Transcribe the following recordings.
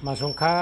มาสงค้า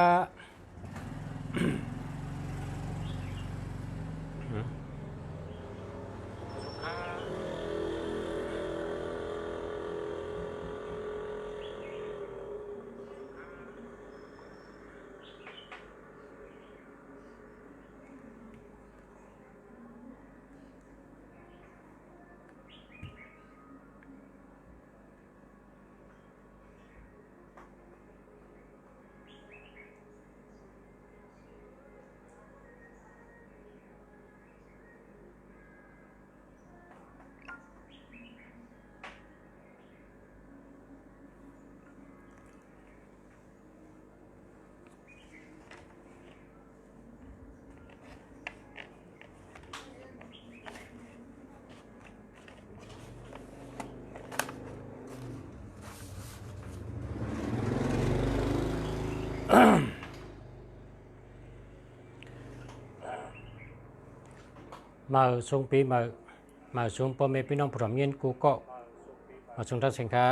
มาสงปีมาสงพ่อแม่พี่น้องผู้ร่วมเรียนกูก็มาสงทัศน์สินค้า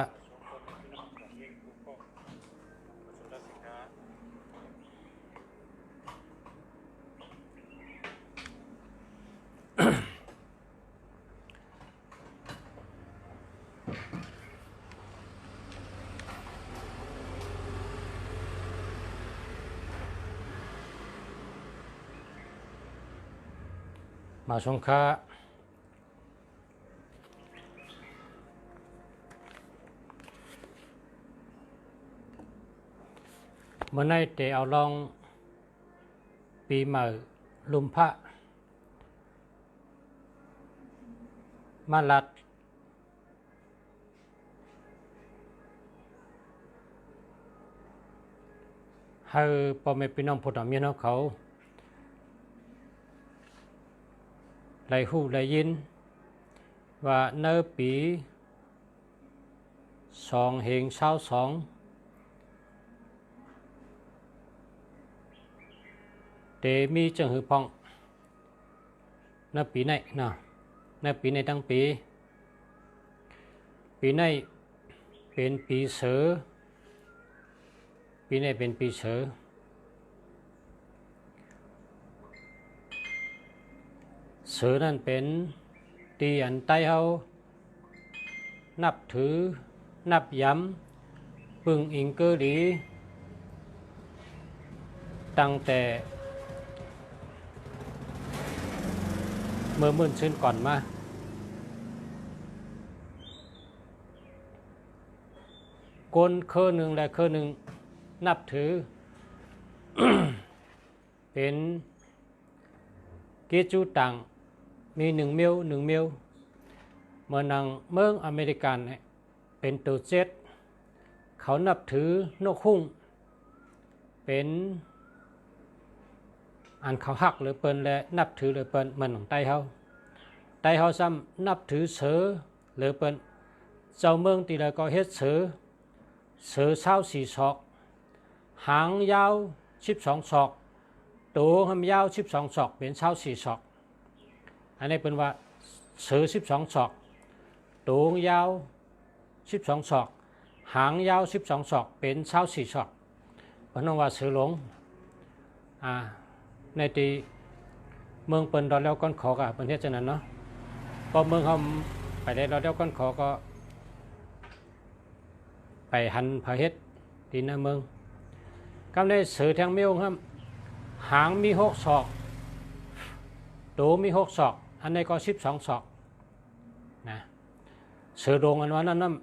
มาสงค้าเมื่อไหร่แต่เอาลองปีใหม่ลุมพระมาลัดให้พ่อแม่พี่น้องผู้ร่วมเรียนเขาได้หูได้ยินว่าในปี2022เตมีจังหือพองในปีไหนนะในปีในตั้งปีไหนเป็นปีเสือปีไหนเป็นปีเสือเสือนั่นเป็นตีอันใต้เฮานับถือนับย้ำปึงอิงเกอดีตั้งแต่เมื่อมื่นซื้นก่อนมาคนเคอหนึ่งและเคอหนึ่งนับถือ เป็นเกจูตังมี1 เมลเมื่อนังเมืองอเมริกันเป็นตัวเจ็ดเขานับถือนกหุ้งเป็นอันเขาหักหรือเปิ้นและนับถือหรือเปิ้นมันของไต้เฮาซ้ำนับถือเสือหรือเปิ้นเจ้าเมืองตีละก็เฮ็ดเสือ24 ศอกหางยาว12 ศอกตัวหำยาว12 ศอกเป็น24 ศอกอันนี้เป็นว่าเสือ12 ศอกตัวยาว12 ศอกหางยาว12 ศอกเป็น24 ศอกเพราะนั้นว่าเสือหลงในที่เมืองเปิ้นดอแล้วก้อนขอกะเปิ้นเฮ็ดจังนั้นเนาะพอเมืองเฮาไปได้ดอแล้วก้อนขอก็ไปหันพาเฮ็ดที่หน้าเมืองกำได้เสือแทงเมียวครับ หางมี6 ศอกตูมี6 ศอกอันนี้ก็12 ศอกนะเสือโรงอันนั้นนั่น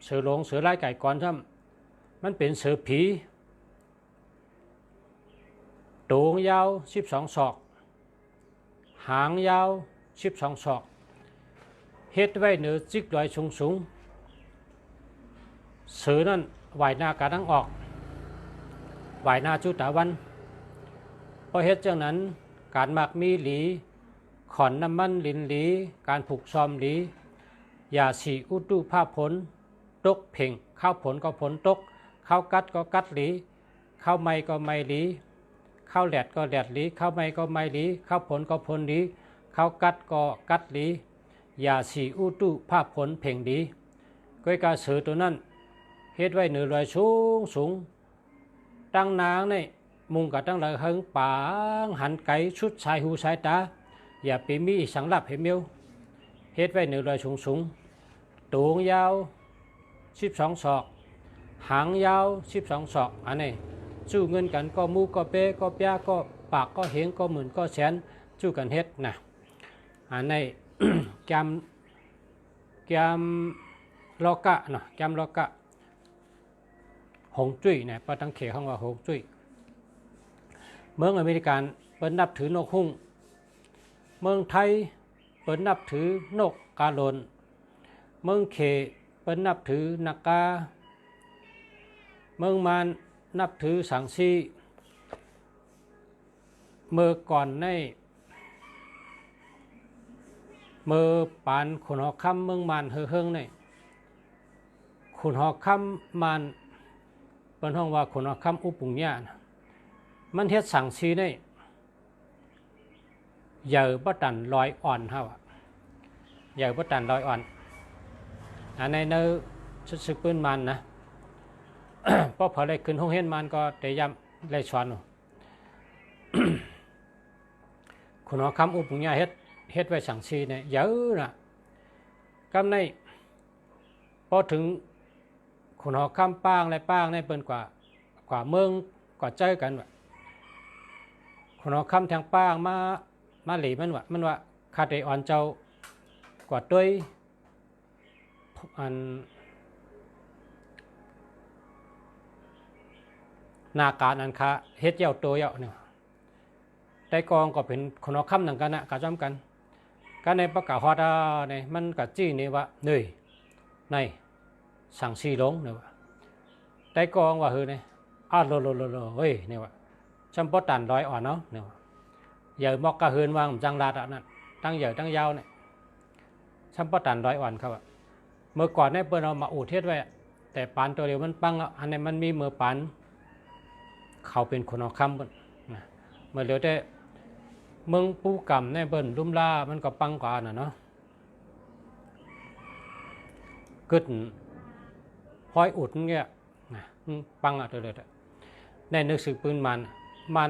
เสือโรงเสือลายไก่ก่อนซ้ำมันเป็นเสือผีตูงยาว12 ศอกหางยาว12 ศอกเฮ็ดไว้เหนือจิกลอยสูงเสือนั่นไหวหน้ากาดังออกไหวหน้าจุตาวันพอเฮ็ดจังนั้นการหมักมีหลีขอนน้ำมันลินหลีการผูกซอมหลียาสีอุตุภาพผลตกเพ่งข้าวผลก็ผลตกข้าวกัดก็กัดหลีข้าวไม่ก็ไม่หลีข้าวแหลดก็แหลดหลีข้าวไม่ก็ไม่หลีข้าวผลก็ผลหลีข้าวกัดก็กัดหลียาสีอุตุภาพผลเพ่งหลีก้อยกาเสือตัวนั้นเฮ็ดไว้เหนือลอยสูงตั้งนางในมุงกับตั้งหลายหึงปางหันไก่ชุดสายหูสายตาอย่าไปมีสังลับให้เมียวเฮ็ดไว้เหนือลอยสูงตูงยาว12 ศอกหางยาว12 ศอกอันนี้สู้เงินกันก็มูก็เป้ก็เปียก็ปากก็เหงก็หมื่นก็แสนสู้กันเฮ็ดนะอันนี้ แกมลอกะเนาะแกมลอกะหงจุ้ยเนี่ยปาตังเขห้องว่าหงจุ้ยเมืองอเมริกันเปิดนับถือนกหุ่งเมืองไทยเปิดนับถือนกกาโลนเมืองเขเปิดนับถือนักกาเมืองมานนับถือสังซีเมื่อก่อนในเมื่อปานขุนหอกคำเมืองมานเฮืองในขุนหอกคำมานเป็นห้องว่าขุนหอกคำอุปุงญามันเฮ็ดสังซีในใหญ่บ่ตันลอยอ่อนเฮาใหญ่บ่ตันลอยอ่อนอันในเนื้อซึกปืนมันนะพอพอได้ขึ้นห้องเฮ็ดมันก็ได้ย้ำได้สอนขุนหอกคำอุปุงญาเฮ็ดไว้สังซีเนี่ยเยอะนะกำในพอถึงขุนหอกคำป้างอะไรป้างในเปิ้นกว่าเมืองกว่าเจอกันว่ะขุนหอกคำทางป้างมาหลีมันว่าคาเดอ่อนเจ้ากว่าด้วยอันนาการอันคาเฮ็ดเย้าตัวเย้าเนี่ยได้กองก็เป็นขุนหอกคำหนังกันนะกะจำกันการในประกาศฮอดเนี่ยมันกะจี้นี่ว่าเนยในสั่งซีลงเนี่ยว่าได้กองว่าเฮ้ยเนี่ยโลเฮ้ยเนี่ยว่าจำปอตันร้อยอ่อนเนาะเนี่ยว่าใหญ่มอกกระเฮือนวางจังลาดนั่นตั้งใหญ่ตั้งยาวเนี่ยจำปอตันร้อยอ่อนครับเมื่อก่อนเนี่ยเปิ้นเอามาอู่เทศไว้แต่ปานตัวเดียวมันปังอันนี้มันมีเมื่อปานเขาเป็นคนเอาคำเปิ้นเมื่อเหลียวแต่เมืองปูกำเนี่ยเปิ้นลุ่มล่ามันก็ปังกว่าน่ะเนาะกึศห้อยอุดเงี้ยปังตัวเดียวในนึกสึกปืนมัน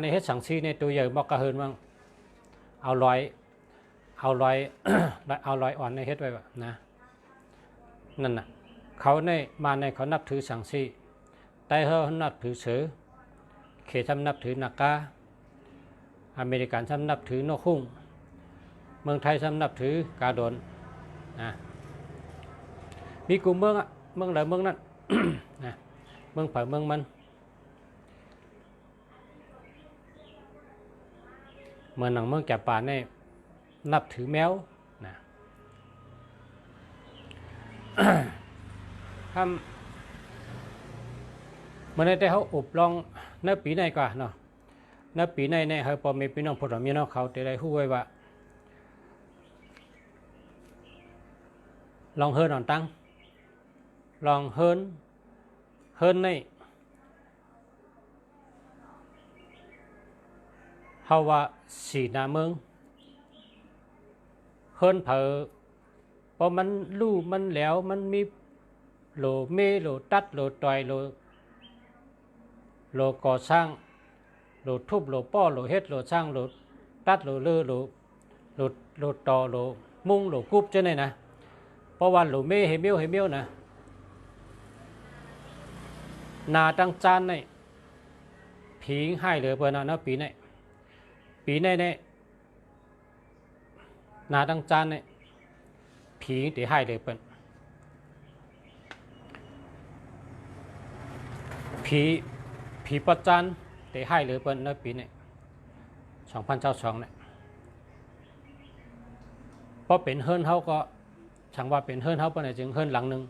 ในเฮ็ดสังซีในตัวใหญ่บอกกระเฮินบ้างเอาร้อยอ่อนในเฮ็ดไว้แบบนะนั่นน่ะเขาในเขานับถือสังซีไต้เขานับถือเสือเขตทำนับถือนักกาอเมริกันทำนับถือนกหุ่งเมืองไทยทำนับถือกาโดนนะมีกลุ่มเมืองไหนเมืองนั้น นะเมืองเผยเมืองมันเมืองหนังเมืองแก่ป่าเนี่ยนับถือแมวนะทำเมื่อในแต่เขาอบลองในปีในกว่าเนาะในปีในเขาพอมีพี่น้องพลเมืองเขาแต่ได้หู้ไว้ว่าลองเฮิร์นอ่อนตั้งลองเฮิร์นในเฮาว่าสีนาเมืองเฮิร์นเผอพอมันลู่มันแหลวมันมีโลเมโลตัดโลต่อยโลก่อสร้างโลทุบโลป้อโลเฮ็ดโลสร้างโลตัดโลเลือโลต่อโลมุงโลกุบเจ้าไหนนะเพราะว่าโลเมเฮเมียวนะนาตั้งจานในผีให้เหลือเปิดนะปีนี้ ปีในเนี่ยนาดังจานเนี่ยผีเดี๋ยวให้เลยเปิ้นผีประจันเดี๋ยวให้เลยเปิ้นในปีเนี่ย2022เนี่ยพอเป็นเฮิรนเขาก็ช่างว่าเป็นเฮิรนเขาเป็นจึงเฮิรนหลังหนึ่ง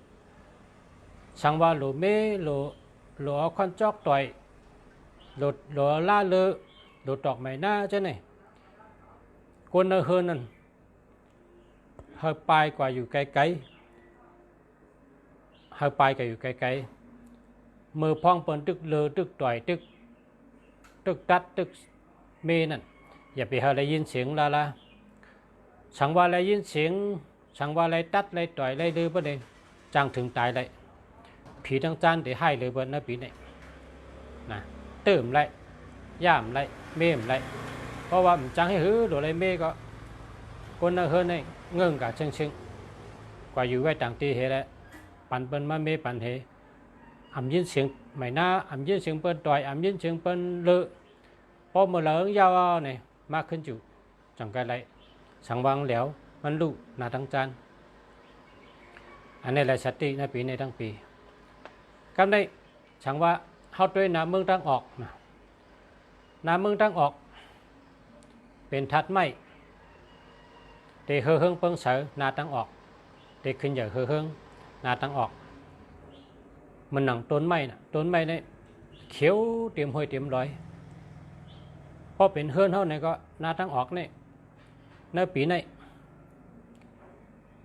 ช่างว่าโหลเมโหลคอนจอกต่อยโหลล่าเลอโหลตอกไม้หน้าใช่ไหมคนเฮิรนนั่นเฮาปลายกว่าอยู่ไกลๆเฮาปลายกว่าอยู่ไกลๆมือพองเปิ้นตึกเลอตึกต่อยตึกตัดตึกเมนั่นอย่าไปเฮาได้ยินเสียงละช่างว่าได้ยินเสียงช่างว่าไรตัดไรต่อยไรดื้อประเดี๋ยวจ้างถึงตายเลยผีทั้งจานเดี๋ยวให้เลยเบิ้ลนะปีนี้นะเติมไรย่ามไรเมมไรเพราะว่ามันจ้างให้หื้อโดนไรเมก็คนน่ะเฮิรนเนี่ยเงื่อนกับเชิงกว่าอยู่ไว้ต่างตีเหตุแล้วปั่นเปิ้นมาเมปั่นเหอ่ำยินเสียงไม่น่าอ่ำยินเสียงเปิ้นต่อยอ่ำยินเสียงเปิ้นเลอะพอเมื่อเหลืองยาวเนี่ยมากขึ้นอยู่จังไกไรสังวังเหลวมันลูกนาทั้งจานอันนี้แหละสติในปีในทั้งปีกำได้สังว่าเฮาด้วยน้ำเมืองตั้งออกนะน้ำเมืองตั้งออกเป็นทัดไม้เตะเฮืองเปิงเสือนาตั้งออกเตะขึ้นใหญ่เฮืองนาตั้งออกมันหนังต้นไม้น่ะต้นไม้เนี่ยเขียวเตรียมห้อยเตรียมร้อยพอเป็นเฮือนเท่าไหร่ก็นาตั้งออกเนี่ยในปีใน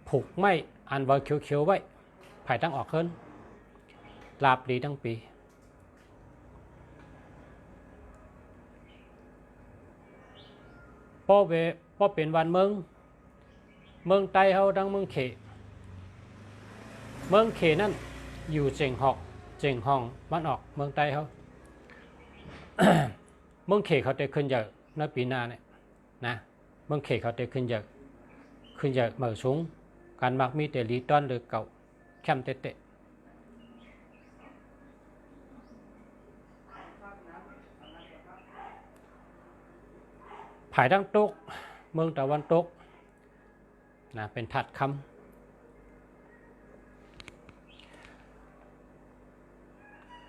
ผูกไม้อันไว้เขียวๆไว้ภายตั้งออกเฮิรนลาบดีทั้งปีพอเป็นวันเมืองใต้เฮาดังเมืองเขนั่นอยู่เจียงห้องมันออกเมืองใต้เฮา เมืองเขเขาได้ขึ้นเยอะในปีหน้าเนี่ยนะเมืองเขเขาได้ขึ้นเยอะเหมือสูงการมักมีแต่ลีต้อนหรือเก่าแคมเตะภายดังตกเมืองตะวันตกนะเป็นถัดคำ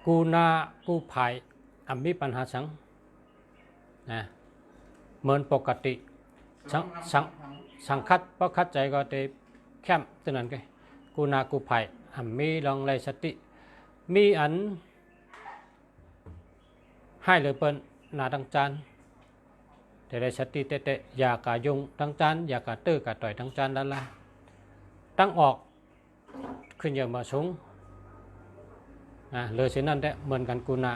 กูภายมีปัญหานะเหมือนปกติสังคัดเพราะคัดใจก็เตแคมตึนั้นไงกูภายมีลองไรสติมีอันให้เลยเปิ้นนาดังจานแต่ได้สติเตะอย่ากะยุงทั้งจานอย่ากะตื้อกะต่อยทั้งจานด้านล่างตั้งออกขึ้นเยอะมาสูงเลยเช่นนั้นได้เหมือนกันกูนา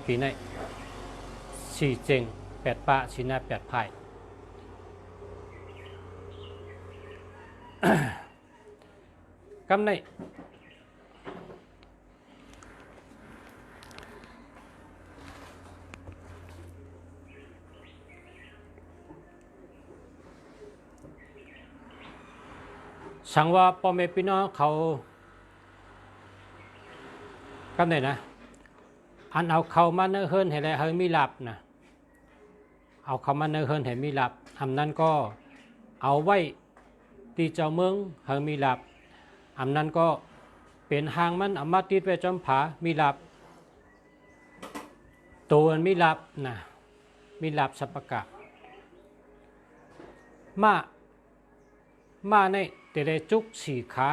ปีในสี่เจง8 ปะสีนา8 ภายกำในสังว่าพ่อแม่พี่น้องเขากำในนะอันเอาเขามาเนื้อเฮิรนเห็นแล้วเฮิรนมีหลับนะเอาเขามาเนื้อเฮิรนเห็นมีหลับอันนั้นก็เอาไว้ตีเจ้าเมืองเฮิรนมีหลับอันนั้นก็เป็นหางมันเอามาติดไว้จอมผามีหลับตัวมีหลับนะมีหลับสัพพกะมาในแต่ได้จุกสี่ขา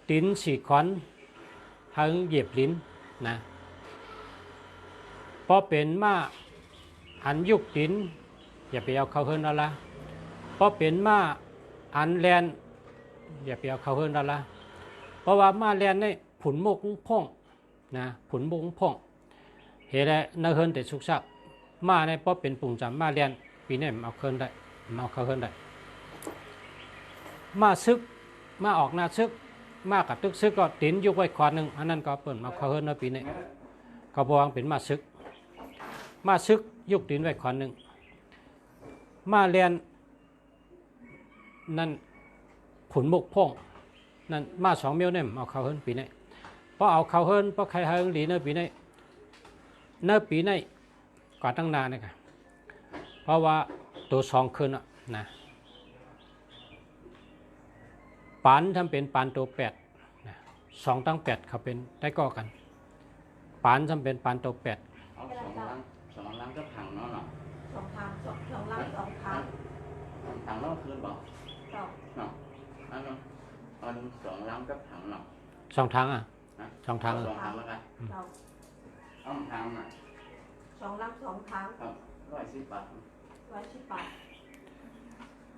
ติ้นสี่ขอนทั้งเหยียบลิ้นนะพอเป็นมาอันยุกติ้นอย่าไปเอาเขาเฮิรนเอาละพอเป็นมาอันแลนอย่าไปเอาเขาเฮิรนเอาละเพราะว่ามาแลนในผุนมุกพ่องนะผุนมุกพ่องเห็นแล้วนเฮิรนแต่สุกซักมาในพอเป็นปุ่งจำมาแลนปีนี้เอาเฮิรนได้เอาเขาเฮิรนได้มาซึกมาออกหน้าซึกมากับตึกซึกก็ติ้นยุกไว้ขวานหนึ่งอันนั้นก็เปิดมาเขาเฮิรนในปีนี้ก็บวงเป็นมาซึกยุกติ้นไว้ขวานหนึ่งมาเรียนนั่นผุนมุกพ่องนั่นมา2 เมียวเนี่ยเอาเขาเฮิรนปีนี้พอเอาเขาเฮิรนพอใครเฮิรนหลีในปีนี้ก็ กว่าตั้งนานเลยค่ะเพราะว่าตัวสองขึ้นนะปานทำเป็นปานตัวแปดนะสองตั้งแปดเขาเป็นได้ก่อกันปานทำเป็นปานตัวแปดเอาสองลังก็ถังเนาะสองลังสองถังถังแล้วคืนบอกเนาะอันสองลังก็ถังเนาะสองทางสองทางสองถังแล้วกันเอาถังสองลังสองถัง110 บาท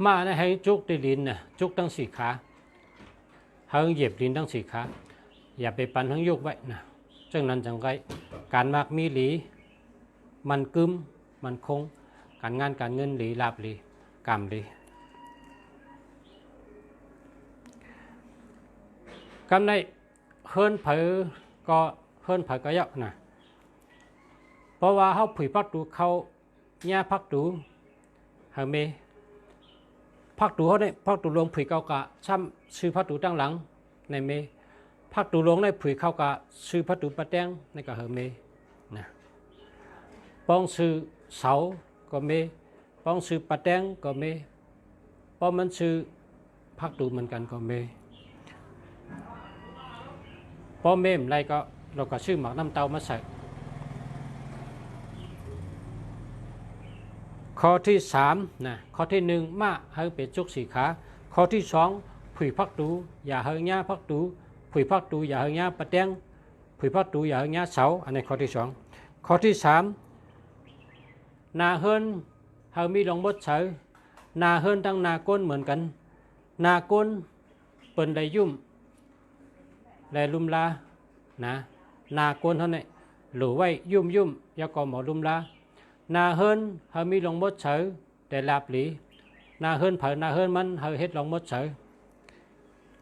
มาเนี่ยให้จุกตีลิ้นน่ะจุกตั้งสี่ขาให้เหยียบลิ้นตั้งสี่ขาอย่าไปปันทั้งยกไว้นะจังนั้นจังไรการมากมีหลีมันกึมมันคงการงานการเงินหลีลาบหลีกรรมหลีกำในเฮิรนเผยก็เฮิรนเผยก็เยอะนะเพราะว่าเขาผุยพักดูเขาแย่พักดูหาเมพักดูเขาได้พักดูลงผุยเก่ากะซ้ำซื้อพักดูตั้งหลังในเมพักดูลงได้ผุยเข้ากะซื้อพักดูปะแตงในกะเฮเมนะป้องซื้อเสาก็เมป้องซื้อปะแตงก็เมป้องมันซื้อพักดูเหมือนกันก็เมป้องเมมไรก็เราก็ซื้อหมักน้ำเต้ามาใส่ข้อที่3นะข้อที่1มาให้เป็นจุกสีขาข้อที่2ผุยพักดูอย่าเฮงญ่าพักดูผุยพักดูอย่าเฮงญ่าปะแตงผุยพักดูอย่าเฮงญ่าเสาอันนี้ข้อที่2ข้อที่3นาเฮิรนเฮามีลงมดเสานาเฮิรนตั้งนาก้นเหมือนกันนาก้นเปิ่นได้ยุ่มได้ลุมลานะนาก้นเท่านี้หรือไว้ยุ่มยาก็หมอลุมลานาเฮิรนเฮามีลงมดเสาแต่ลาบหลีนาเฮิรนเผานาเฮิรนมันเฮาเฮ็ดลงมดเสา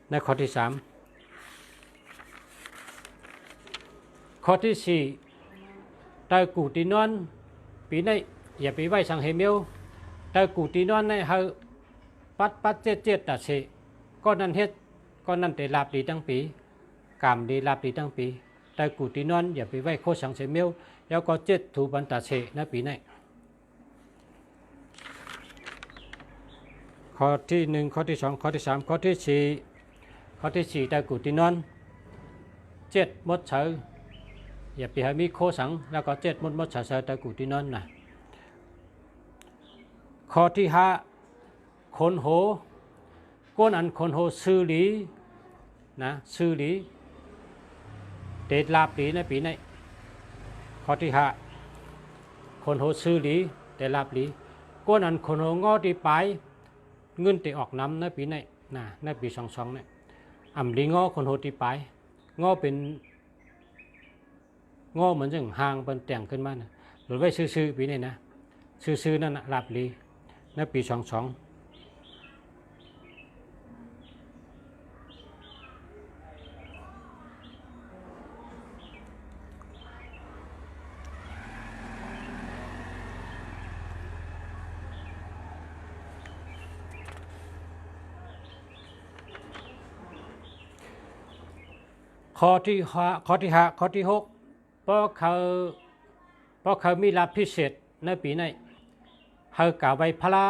ในข้อที่3ข้อที่4ตากูตีนอนปีนี้อย่าไปไว้สังเฮเมียวตากูตีนอนในเฮาปัดเจ็ดตัดเสก็นั่นเฮ็ดก็นั่นแต่ลาบดีทั้งปีกามดีลาบดีทั้งปีตากูตีนอนอย่าไปไว้โคสังเฮเมียวแล้วก็เจ็ดถูบันตัดเสในปีนี้ข้อที่1ข้อที่2ข้อที่3ข้อที่4ตากูตีนอนเจ็ดมดเสาอย่าไปให้มีโคสังแล้วก็เจ็ดมดเสาตากูตีนอนนะข้อที่5คนโหก้นอันคนโหซื้อหลีนะซื้อหลีเด็ดลาบหลีในปีนี้ข้อที่5คนโหซื้อหลีแต่ลาบหลีก้นอันคนโหงอที่ปลายเงินที่ออกน้ำในปีนี้นะในปี22เนี่ยอ่ำลีงอคนโหที่ปลายงอเป็นงอเหมือนจังห่างเป็นแต่งขึ้นมานะหรือไว้ซื้อปีนี้นะซื้อนั่นนะลาบหลีในปี22ข้อที่5ข้อที่6เพราะเขามีลาภพิเศษในปีนี้เขากล่าวไว้พลา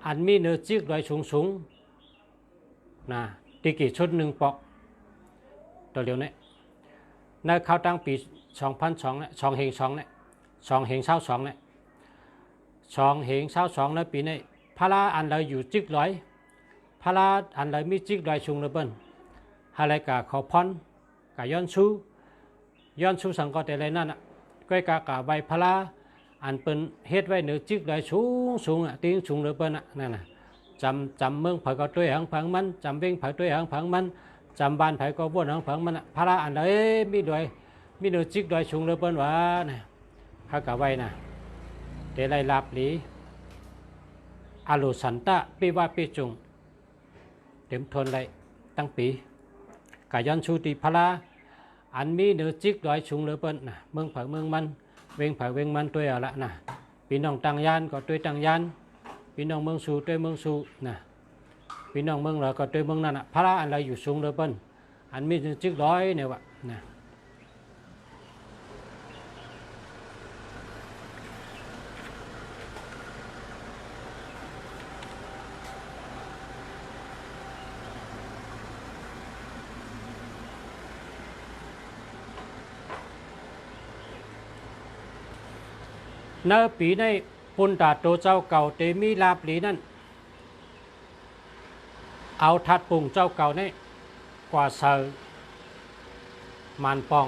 อันมีเนื้อจิกโดยสูงนะตีกี่ชุด1ปอกตัวเดียวนี้ในเขาตั้งปี2002เนี่ย2เฮง2เนี่ย2เฮง22เนี่ย2เฮง22ในปีนี้พลาอันใดอยู่จิกร้อยพลาอันใดมีจิกโดยสูงระเบิดอะไรกะขอพรกะย้อนชูสังก็แต่ไรนั่นก้อยกะใบพลาอันเป็นเฮ็ดไว้เหนือจิกได้สูงตีงสูงเหลือเปิ้นนั่นน่ะจำเมืองเผยก็ด้วยหางผังมันจำเวงเผยด้วยหางผังมันจำบ้านเผยก็บ้วนหางผังมันพลาอันใดมีเหนือจิกได้สูงเหลือเปิ้นว่าน่ะเขากะไว้น่ะแต่ไรลาบหลีอาลุสันตะปีว่าปีจุงเต็มทนไรตั้งปีกะย้อนชูตีพลาอันมีเนื้อจิกดอยชุงเหลือเปิ้นนะเมืองเผยเมืองมันเวงเผยเวงมันตัวเอาละนะพี่น้องตังยานก็ตัวตังยานพี่น้องเมืองสูตัวเมืองสูนะพี่น้องเมืองเราก็ตัวเมืองนั่นพลาอันไรอยู่สูงเหลือเปิ้นอันมีเนื้อจิกดอยเนี่ยวะนะ เนื้อปีในปุนตาโตเจ้าเก่าเตมีลาบหลีนั่นเอาทัดปุ่งเจ้าเก่านี่กว่าเซอมันปอง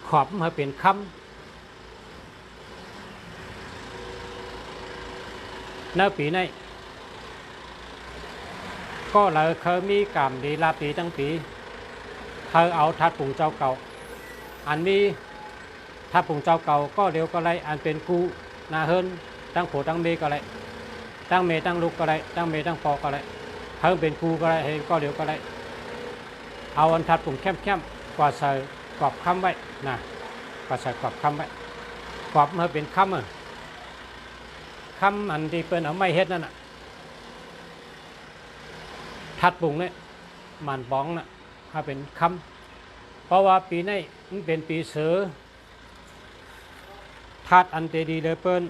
ขอบมาเป็นคำเนื้อปีในก็เลยเคยมีกรรมดีลาบดีตั้งปีเธอเอาทัดปุ่งเจ้าเก่าอันมีทัดปุ่งเจ้าเก่าก็เดียวก็ไรอันเป็นกูนาเฮินตั้งโผตั้งเมก็ไรตั้งเมตั้งลูกก็ไรตั้งเมตั้งปอก็ไรเธอเป็นกูก็ไรเห็นก็เดียวก็ไรเอาอันทัดปุ่งเข้มๆกว่าใส่กรอบคำไว้นะกว่าใส่กรอบคำไว้กรอบมาเป็นคำคำอันที่เป็นเอาไม้เฮ็ดนั่นน่ะทัดปุ่งเนี่ยมันบ้องน่ะถ้าเป็นคำเพราะว่าปีนี้มันเป็นปีเสือทัดอันเตดีเลยเปิ้น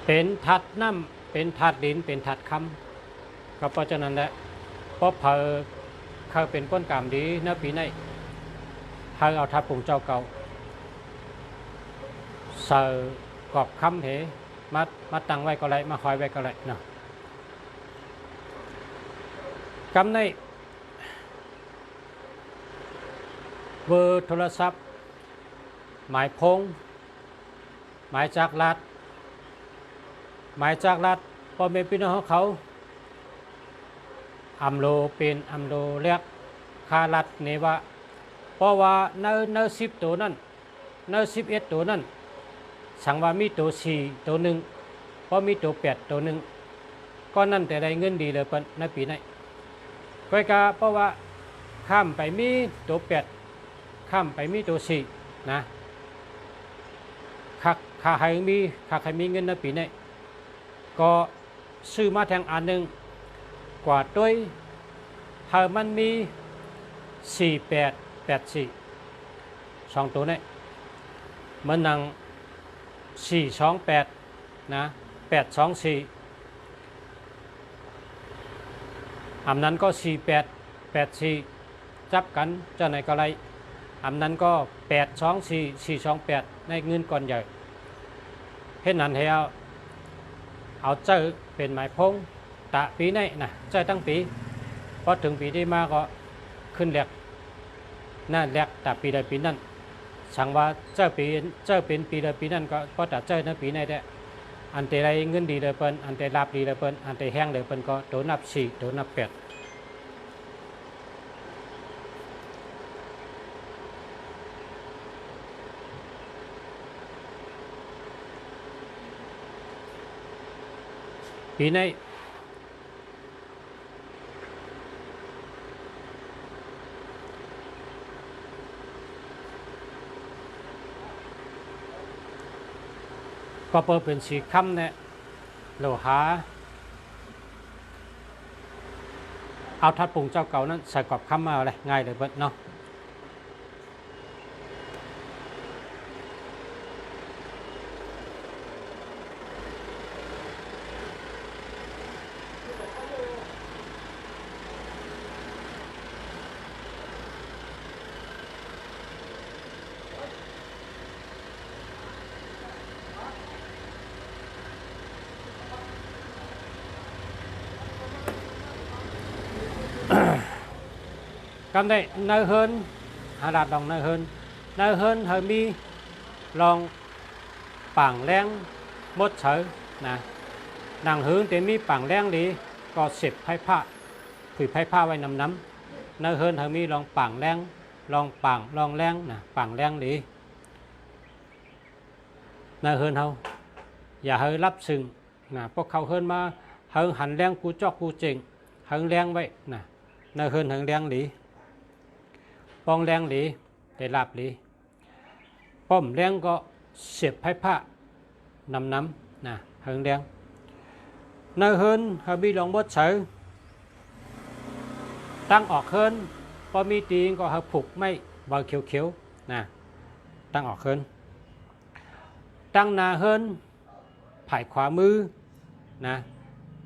เป็นทัดน้ำเป็นทัดดินเป็นทัดคำก็เพราะฉะนั้นแหละเพราะเขาเป็นก้นกรรมดีเนื้อปีนี้เขาเอาทัดปุ่งเจ้าเก่าเสือกรอบคำเหมาตั้งไว้ก็ไรมาคอยไว้ก็ไรเนาะกำในเบอร์โทรศัพท์หมายพงหมายจากรัฐหมายจากรัฐพอเป็นพี่น้องของเขาอัมโลเป็นอัมโลเรียกคารัฐเนวะเพราะว่าเนื้อ10ตัวนั้นเนื้อ11ตัวนั้นสั่งว่ามีตัว4ตัวหนึ่งเพราะมีตัว8ตัวหนึ่งก็นั่นแต่ได้เงินดีเลยเปิ้นในปีนี้ก็กะเพราะว่าข้ามไปมีตัว8ข้ามไปมีตัว4นะค่าให้มีเงินในปีนี้ก็ซื้อมาแทงอันหนึ่งกว่าด้วยถ้ามันมี4884 2ตัวนี้มันนั่ง428นะ824อันนั้นก็4884จับกันเจ้าไหนก็ไรอันนั้นก็824428ในเงินก่อนใหญ่เห็นนั้นให้เอาเจ้าเป็นหมายพงตะปีนี้นะเจ้าตั้งปีพอถึงปีที่มาก็ขึ้นแหลกนั่นแหลกแต่ปีใดปีนั้นสั่งว่าเจ้าเป็นปีใดปีนั้นก็เพราะแต่เจ้าในปีนี้ได้อันเตไรเงินดีเลยเปิ้นอันเตลาบดีเลยเปิ้นอันเตแห้งเลยเปิ้นก็โดนนับ4โดนนับ8ปีนี้ก็เปิดเป็นสีคำเนี่ยโลหะเอาทัดปุ่งเจ้าเก่านั้นใส่กรอบคำมาอะไรง่ายเลยเบิดเนาะกำได้เนื้อเฮินหาดาดลองเนื้อเฮินเฮมีลองป่างแรงมดเฉยนะนางหื้อแต่มีป่างแรงดีก็เสพไผ่ผ้าผืนไผ่ผ้าไว้น้ำเนื้อเฮินเฮมีลองป่างแรงลองป่างลองแรงนะป่างแรงดีเนื้อเฮินเฮาอย่าเฮรับซึ่งนะพวกเขาเฮินมาเฮหันแรงกูจอกกูเจ๋งเฮแรงไว้นะเนื้อเฮินแรงดีป้องแรงหลีได้ลาบหลีป้อมแรงก็เสียบไผ่ผ้านำนะเฮิงแรงเนื้อเฮินเฮบีลองบดเสือตั้งออกเฮินพอมีตีก็เฮผูกไม่บางเขียวๆนะตั้งออกเฮินตั้งนาเฮิน ไผ่ขวามือนะ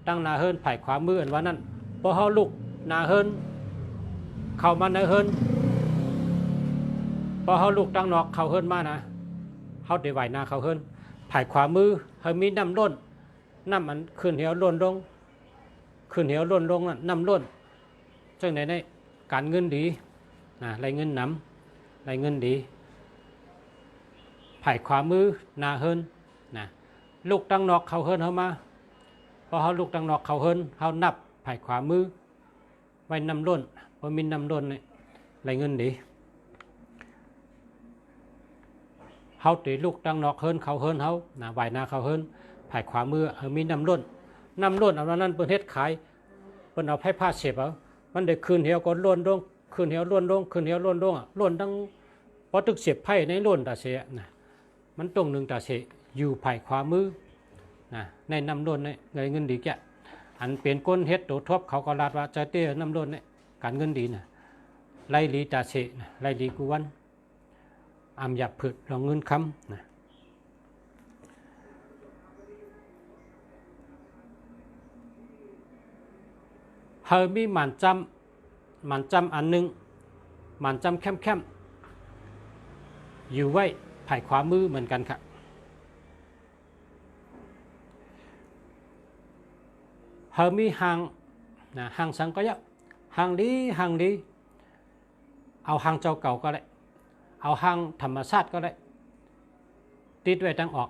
ตั้งนาเฮิรนไผ่ขวามืออันว่านั้นพอเขาลุกนาเฮิรนเข้ามานาเฮิรนพอเขาลุกตั้งนอกเขาเฮิรนมานะเขาได้ไหวนาเขาเฮิรนไผ่ขวามือเขามีน้ำล้นน้ำมันขึ้นเหวล้นลงขึ้นเหวล้นลงน้ำล้นจังไหนได้การเงินดีนะไรเงินน้ำไรเงินดีไผ่ขวามือนาเฮิรนนะลูกตั้งนอกเขาเฮิรนเขามาพอเขาลูกตั้งนอกเขาเฮิรนเขานับไผ่ขวามือไว้น้ำล้นพอมีน้ำล้นเนี่ยไรเงินดีเขาตีลูกตั้งนอกเฮิรนเขาเฮิรนเขานะไหวนาเขาเฮิรนไผ่ขวามือมีน้ำล้นเอานั้นเปิดเฮ็ดขายเปิดเอาไผ่ผ้าเสียบเอามันได้คืนเหวก็ล้นลงคืนเหวล้นลงคืนเหวล้นลงล้นทั้งพอตึกเสียบไผ่ในล้นตาเสียนะมันตรงหนึ่งตาเสียอยู่ไผ่ขวามือนะในน้ำล้นเนี่ยเงินดีแก่อันเปลี่ยนก้นเฮ็ดตัวทบเขาก็ลาดว่าใจเตี้ยน้ำล้นเนี่ยการเงินดีนะไล่ลีตาเสียนะไล่ลีกุวันอำหยับผึดลองเงินคำนะเฮามีหมันจำอันหนึ่งหมันจำเข้มอยู่ไว้ไผ่ขวามือเหมือนกันครับเฮามีหางนะหางสังก็เยอะหางดีเอาหางเจ้าเก่าก็ได้เอาหางธรรมชาติก็ได้ติดไว้ตั้งออก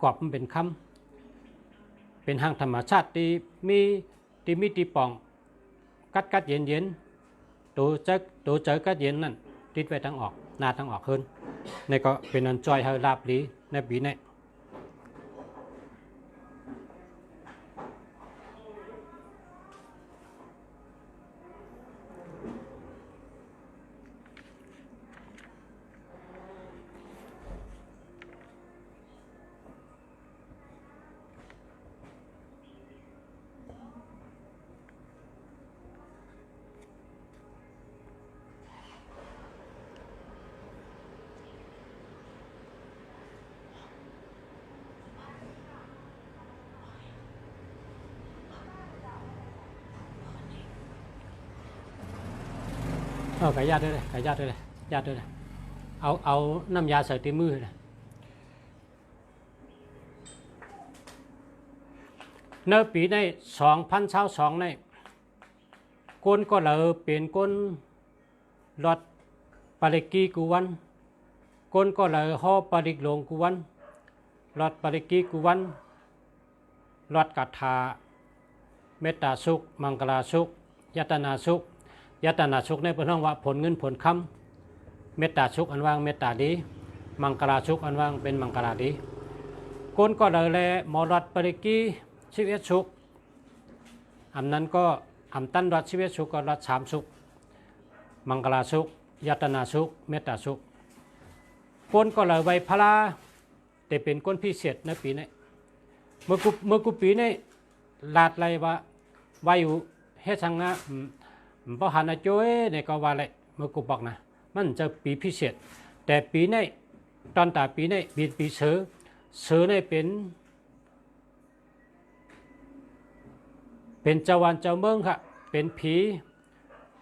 กรอบมันเป็นคำเป็นหางธรรมชาติที่มีตีป่องกัดเย็นตัวเจอกัดเย็นนั่นติดไว้ตั้งออกหน้าตั้งออกขึ้นนี่ก็เป็นอันจอยเฮาลาบลีในปีนี้ไก่ย่างด้วยเลยญาติด้วยเลยเอาน้ำยาใส่ที่มือเลยในปีใน2022ในก้นก็เลยเป็นก้นรถปาริกีกุวันก้นก็เลยห่อปาริกหลงกุวันรถปาริกีกุวันรถกัทธาเมตตาสุขมังกลาสุขยัตนาสุขในเพื่อนห้องว่าผลเงินผลคำเมตตาสุขอันว่างเมตตาดีมังกลาสุขอันว่างเป็นมังกลาดีก้นก็เลยแลมอรัดปริกีชีวิตสุขอันนั้นก็อันตันรัดชีวิตสุขก็รัดสามสุขมังกลาสุขยัตนาสุขเมตตาสุขก้นก็เลยไว้พลาแต่เป็นก้นพิเศษในปีนี้เมื่อกูปีนี้ลาดไรว่าไว้อยู่เฮ็ดสังนะพอหันโจ้ในก็ว่าเลยเมื่อกูบอกนะมันจะปีพิเศษแต่ปีนี้ตอนตาปีนี้ปีเสือในเป็นเจ้าวันเจ้าเมืองครับเป็นผี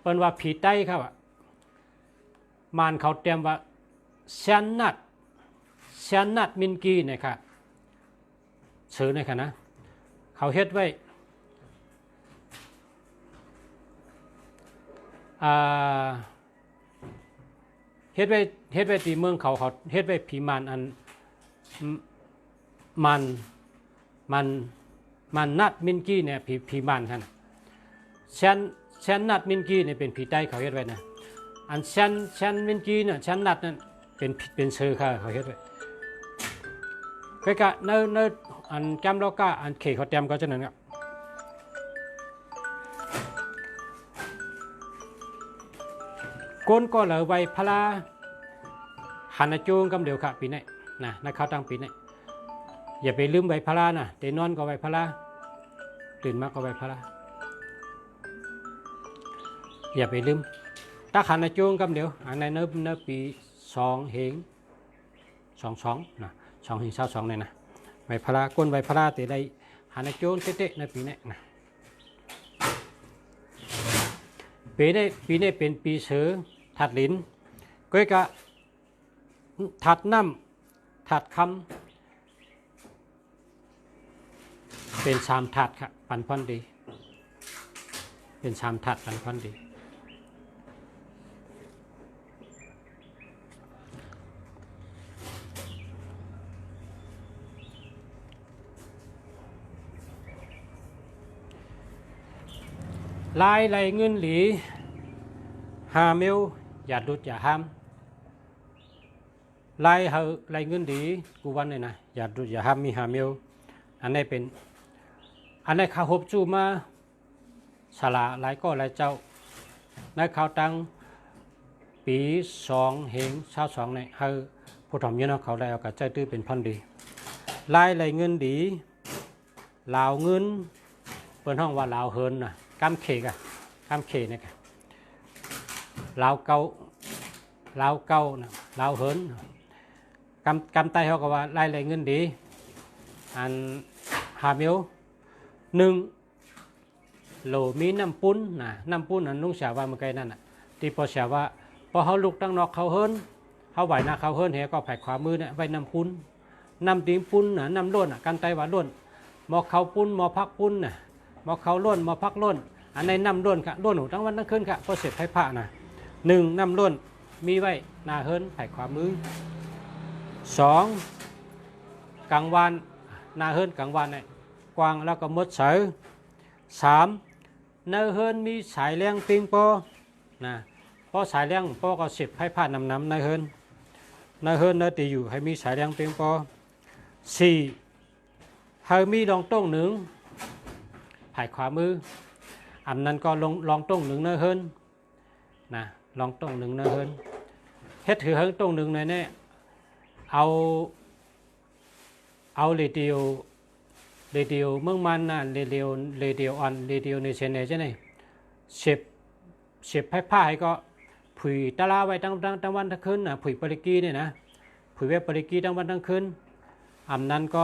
เป็นว่าผีใต้ครับมานเขาเตรียมว่าเซียนนัดมินกีเนี่ยครับเสือเนี่ยค่ะนะเขาเฮ็ดไว้เฮ็ดไว้ตีเมืองเขาเฮ็ดไว้ผีมานอันมันนัดมินกี้เนี่ยผีมานครับเชนนัดมินกี้เนี่ยเป็นผีใต้เขาเฮ็ดไว้นะอันเชนมินกี้เนี่ยเชนนัดนั่นเป็นเสือค่ะเขาเฮ็ดไว้ก็กะเนอันแก้มโลกาอันเขเขาเตรียมก็จะนั่นครับก้นก็เหลือไว้พลาหันจูงกำเดียวค่ะปีนี้นะนักข่าวตั้งปีนี้อย่าไปลืมไว้พลานะเตนอนก็ไว้พลาตื่นมาก็ไว้พลาอย่าไปลืมถ้าหันจูงกำเดียวอันในเนื้อปี2 เหง 22นะ2 เหง 22เนี่ยนะ ใบพลาก้นใบพลาตีได้หาในโจนเตะๆในปีนี้นะปีนี้เป็นปีเสือถัดลิ้นก็กะถัดน้ำถัดคำเป็น3ถัดค่ะปันพอนดีเป็น3ถัดปันพอนดีลายไหลเงินหลีหาเมลอย่าดุดอย่าห้ามลายไหลเงินดีกูวันเลยนะอย่าดุดอย่าห้ามมีหาเมลอันนี้เป็นอันนี้ข้าหบจูมาสละหลายก็หลายเจ้าในข้าวตังปี2 เหงชาว2เนี่ยให้ผู้ทำยืนเขาได้เอากระใจตื้อเป็นพันดีลายไหลเงินดีลาวเงินเป็นห้องว่าลาวเฮินนะกำเขกอะกำเขเนี่ยลาวเก่านะลาวเฮินกำไตเขาก็ว่าไล่เงินดีอันหาเมียว1 โหลมีน้ำปุ้นนะน้ำปุ้นอันนุ่งเสียว่าเมื่อกี้นั่นน่ะที่พอเสียว่าพอเขาลุกตั้งนอกเขาเฮินเขาไหวนะเขาเฮินเฮก็แผ่ขวามือเนี่ยไว้น้ำปุ้นน้ำตีปุ้นนะน้ำล้นอ่ะกันไตว่าล้นมอเขาปุ้นมอพักปุ้นน่ะมอเขาล้นมอพักล้นอันในน้ำล้นค่ะล้นหูทั้งวันทั้งคืนค่ะพอเสร็จให้ผ้านะ1 น้ำล้นมีไว้หน้าเฮินแผ่ขวามือ2 กลางวันหน้าเฮินกลางวันเนี่ยกว้างแล้วก็มดเสือ3 เนื้อเฮินมีสายแรงปิงโปนะพอสายแรงโปก็สิบให้ผ้านำเนื้อเฮินเนื้อตีอยู่ให้มีสายแรงปิงโป4 ให้มีรองต้งหนึ่งแผ่ขวามืออันนั้นก็ลองต้งหนึ่งเนื้อเฮินนะลองต้งหนึ่งเนื้อเฮินเฮ็ดถือเฮินต้งหนึ่งในนี้เอาเรดิโอเมืองมันนะเรดิโอออนเรดิโอในเชนเนใช่ไหมเสียบให้ผ้าให้ก็ผุยตะลาไว้ตั้งวันทั้งคืนนะผุยปริกีเนี่ยนะผุยเว็บปริกีตั้งวันทั้งคืนอันนั้นก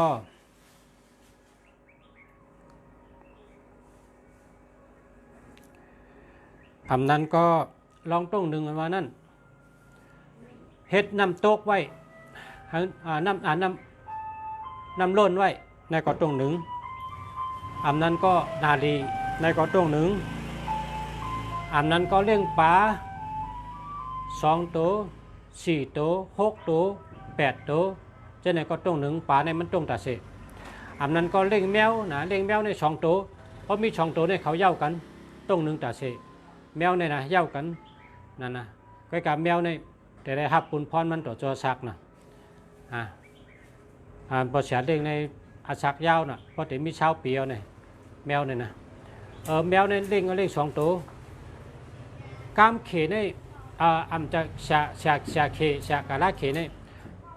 ็ลองต้งหนึ่งวันนั้นเฮ็ดน้ำโต๊กไว้น้ำล้นไว้ในกอต้งหนึ่งอันนั้นก็นาดีในกอต้งหนึ่งอันนั้นก็เลี้ยงปลา2 ตัว4 ตัว6 ตัว8 ตัวจะในกอต้งหนึ่งปลาในมันต้งตาเสอันนั้นก็เลี้ยงแมวนะเลี้ยงแมวใน2 ตัวเพราะมี2 ตัวในเขาเย้ากันต้งหนึ่งตาเสแมวในนะเย้ากันนั่นนะใกล้กับแมวในแต่ได้หับปุนพรมันต่อจอซักนะพอเสียเรื่องในอาชักยาวน่ะพอถึงมีเช้าเปียวเนี่ยแมวเนี่ยนะแมวเนี่ยเล่งก็เล่ง2 ตัวกามเขเนี่ยอันจะชาเขชากาลาเขเนี่ย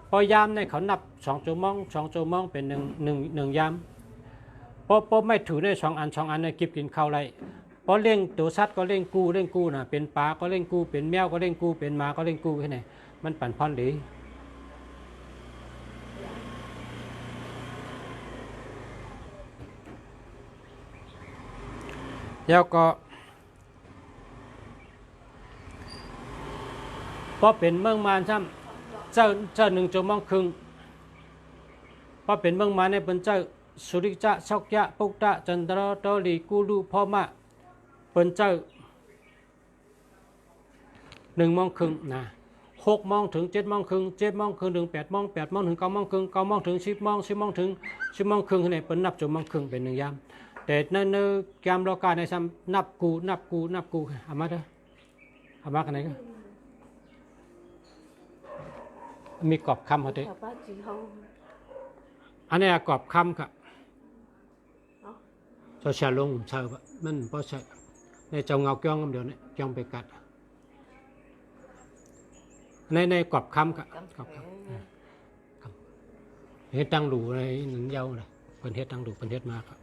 พอยามเนี่ยเขานับ2 ชั่วโมงเป็นหนึ่งยามพอไม่ถือใน2 อันเนี่ยกิบกินข้าวไรพอเล่งตัวสัตว์ก็เล่งกู้น่ะเป็นปลาก็เล่งกู้เป็นแมวก็เล่งกู้เป็นหมาก็เล่งกู้แค่ไหนมันปั่นพอนดีแล้วก็พอเป็นเมืองมารซ้ำเจ้า1 ชั่วโมงครึ่งพอเป็นเมืองมารเนี่ยเป็นเจ้าสุริจะชกยะปุกตะจันทรตลีกูลูพ่อมะเป็นเจ้า1 โมงครึ่งนะ6 โมงถึง7 โมงครึ่ง7 โมงครึ่งถึง8 โมง8 โมงถึง9 โมงครึ่ง9 โมงถึง10 โมง10 โมงถึง10 โมงครึ่งเนี่ยเป็นนับชั่วโมงครึ่งเป็น1 ยามแต่ในยามรอการในซ้ำนับกูเอามาเถอะเอามากันไหนก็มีกรอบคำเขาเถอะอันนี้กรอบคำค่ะจะแชร์ลงเชิญมันเพราะใช่ในเจ้าเงาเกี้ยงเดียวนี้เกี้ยงไปกัดในกรอบคำค่ะกรอบคำเฮ็ดตั้งดูในหนึ่งเย้าเลยเป็นเฮ็ดตั้งดูเป็นเฮ็ดมากครับ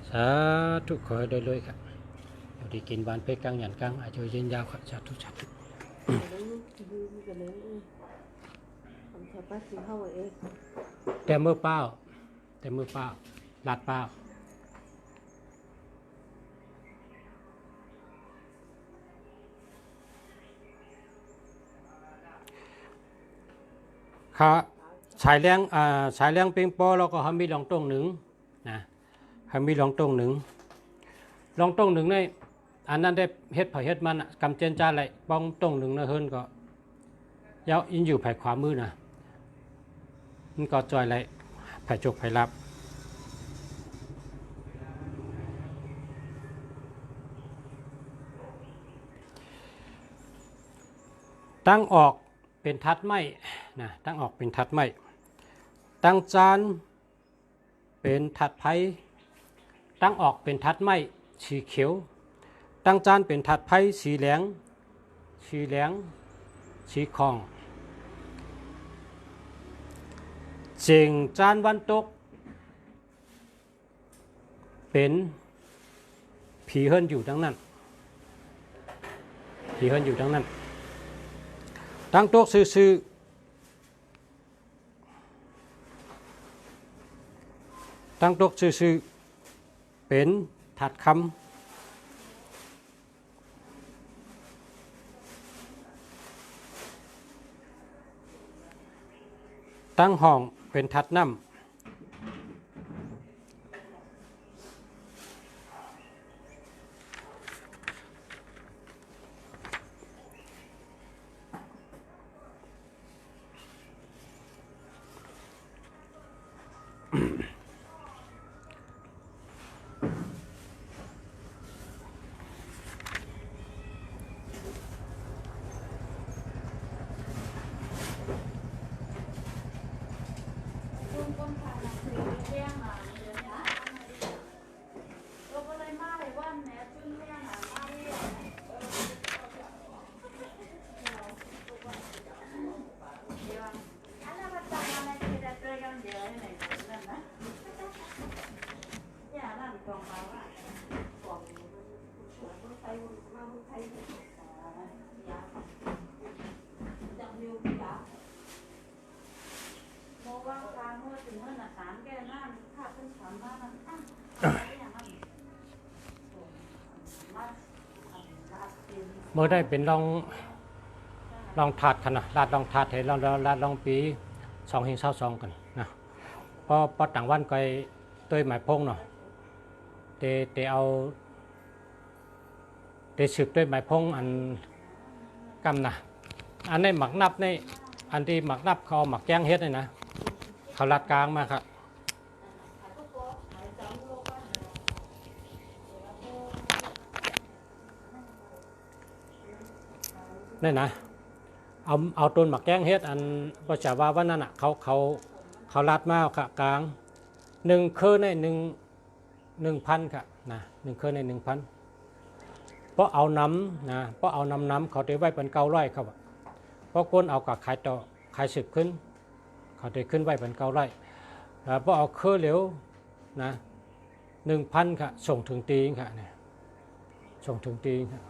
สาธุขอให้ได้เลยครับอยู่ดีกินบานเพชรกลางหยันกลางอายุยืนยาวครับสาธุ แต่ป้าสิเข้าเอง แต่มือเปล่าลาดเปล่าครับฉายแรงเปียงปอเราก็เขามีลองตรงหนึ่งนะเขามีลองตรงหนึ่งลองตรงหนึ่งในอันนั้นได้เฮ็ดเผยเฮ็ดมันกำเจนจานอะไรป้องตรงหนึ่งนะเฮิรนก็ยาวอินอยู่ไผ่ขวามือนะมันก็จอยอะไรไผ่จกไผ่รับตั้งออกเป็นทัดไม้นะตั้งออกเป็นทัดไม้ตั้งจานเป็นทัดไผ่ตั้งออกเป็นทัดไม้สีเขียวตั้งจานเป็นทัดไผ่สีเหลืองสีคองเจียงจานวันตกเป็นผีเฮิรนอยู่ดังนั้นตั้งโต๊ะซื่อเป็นถัดคำตั้งห้องเป็นถัดน้ำเมื่อได้เป็นลองถาดกันนะลาดลองถาดให้ลองปี2022กันนะพอต่างวันก็ตัวหมายพงเนาะแต่สืบด้วยหมายพงอันกำนะอันในหมักนับในอันที่หมักนับเขาหมักแกงเฮ็ดเลยนะเขาลัดกลางมาครับนี่นะเอาต้นหมักแกงเฮ็ดอันประชาว่าวันนั้นอ่ะเขาลัดมาค่ะกลาง1คืนใน1,000ค่ะนะ1คืนใน1,000เพราะเอาน้ำนะเพราะเอาน้ำเขาได้ไว้เป็น900ครับเพราะคนเอากับขายต่อขาย10ขึ้นเขาได้ขึ้นไว้เป็น900เพราะเอาเครือเหลวนะ 1,000 ค่ะส่งถึงตีค่ะเนี่ยส่งถึงตีค่ะ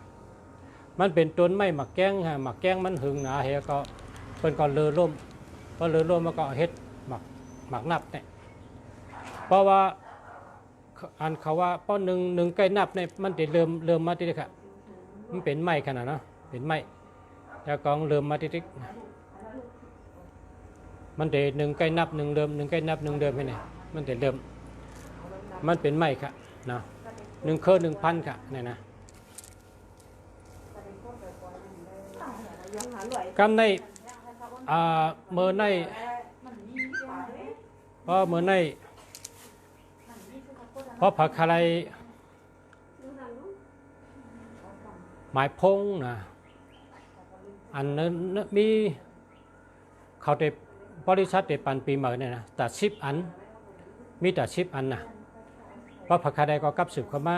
มันเป็นต้นไม้หมักแกงค่ะหมักแกงมันหึงหนาเฮก็เป็นก่อนเลือร่มก็เลือร่มมันก็เฮ็ดหมักนับเนี่ยเพราะว่าอันเขาว่าป้อหนึ่งใกล้นับเนี่ยมันจะเริ่มมาติดค่ะมันเป็นไม้ขนาดนะเป็นไม้แล้วก็เริ่มมาติดมันจะ1ใกล้นับ1เดิม1ใกล้นับ1เดิมให้เนี่ยมันจะเริ่มมันเป็นไม้ค่ะนะ1 คือ 1,000 ค่ะเนี่ยนะกำในเมื่อในเพราะเมื่อในเพราะผักอะไรหมายพงนะอันนั้นมีเขาได้บริษัทได้ปันปีใหม่เนี่ยนะแต่10 อันมีแต่10 อันนะเพราะผักอะไรก็กลับสืบเข้ามา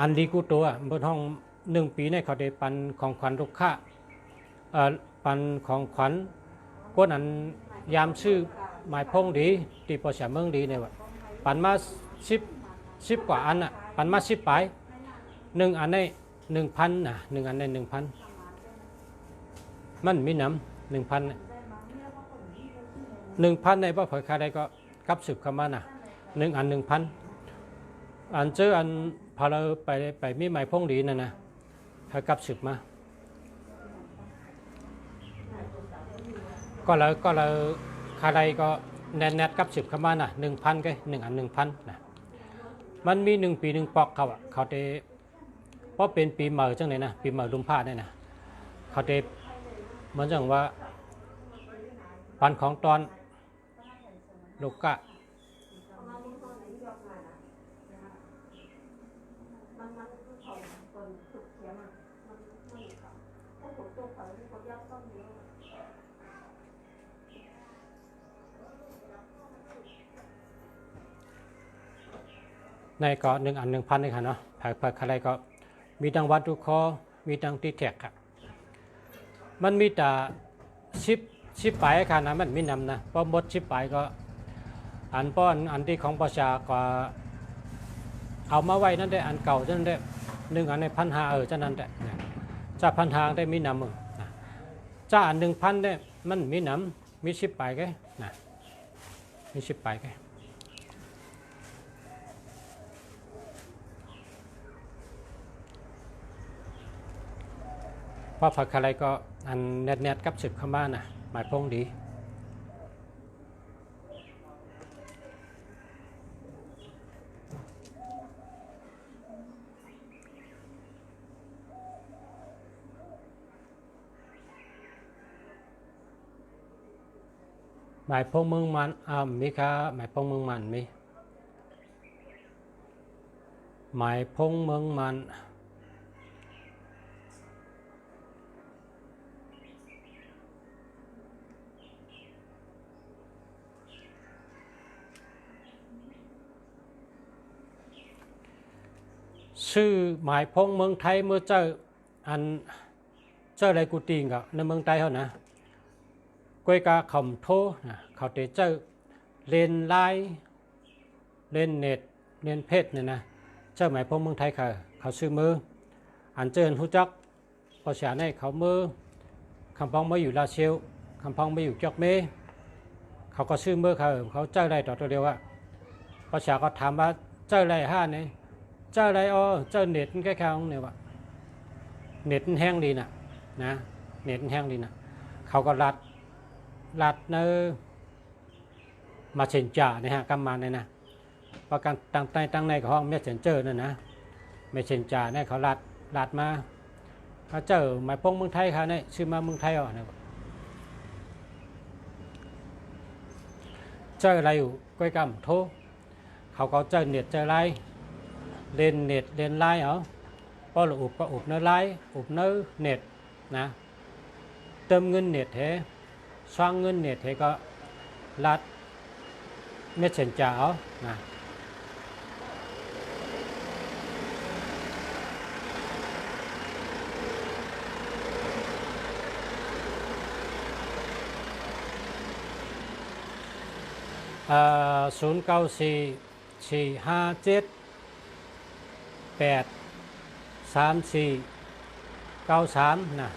อันดีกูตัวบนห้อง1 ปีเนี่ยเขาได้ปันของขวัญลูกค้าปันของขวัญพวกนั้นยามซื้อหมายพงดีตีประชาเมืองดีเนี่ยว่าปันมา10 กว่าอันอ่ะปันมา10 ปลาย1 อันได้ 1,000นะ1 อันได้ 1,000มันมีน้ำ 1,000 1,000ในบ่เผยค่าใดก็กับสืบเข้ามาน่ะ1 อัน 1,000 อันเจออันพอเราไปมีหมายพงดีนั่นนะให้กับสืบมาก็เราค่าใดก็แนทกับสืบเข้ามาน่ะ 1,000 ก็1 อัน 1,000 นะมันมี1 ปี1ปอกเขาอ่ะเขาได้เพราะเป็นปีเหม่อจังได๋นะปีเหม่อลุมพาได้นะเขาได้เหมือนจังว่าปันของตอนลูกกะในก็1 อัน 1,000นี่ค่ะเนาะภายอะไรก็มีดังวัดทุกคอมีดังที่แท็กค่ะมันมีแต่ชิปไปค่ะนะมันมีนำนะเพราะหมดชิปไปก็อันป้อนอันที่ของประชาก็เอามาไว้นั่นได้อันเก่าจังได้1 อันใน1,500จังนั้นได้จะ1,500ได้มีนำนะจะอัน 1,000ได้มันมีนำมีชิปไปแกนะมีชิปไปแกพอผักอะไรก็อันแนทกับสืบเข้ามานะหมายพงดีหมายพงเมืองมันมีค่ะหมายพงเมืองมันมีหมายพงเมืองมันชื่อหมายพงเมืองไทยเมื่อเจออันเจออะไรกูตีงกับในเมืองไทยเขานะกวยกาข่มโทนะเขาเตเจอเลนไลเลนเน็ตเลนเพชรเนี่ยนะเจ้าหมายพงเมืองไทยเขาซื้อมืออันเจอหูจักภาษาในเขามือคำพองไม่อยู่ลาเชลคำพองไม่อยู่จอกเมเขาก็ซื้อมือเขาเจ้าอะไรต่อตัวเดียวว่าภาษาก็ถามว่าเจ้าอะไรห้าเนี่ยเจ้าอะไรเจ้าเน็ตแค่แค่ของเนี่ยว่าเน็ตแห้งดีนะเน็ตแห้งดีนะเขาก็รัดเนอมาเชนจ่าเนี่ยฮะกำมาเนี่ยนะประกันตั้งในของห้องเมสเซนเจอร์นั่นนะเมสเซนจ่าเนี่ยเขารัดมาเขาเจอหมายพงเมืองไทยเขาเนี่ยชื่อมาเมืองไทยเนี่ยเจออะไรอยู่ก้อยกำโทเขาก็เจอเน็ตเจอไรเล่นเน็ตเล่นไลน์พอเราอุบก็อุบเนื้อไลน์อุบเนื้อเน็ตนะเติมเงินเน็ตเหสร้างเงินเน็ตเหก็รัดเมสเซนเจอร์นะ0944578343นะ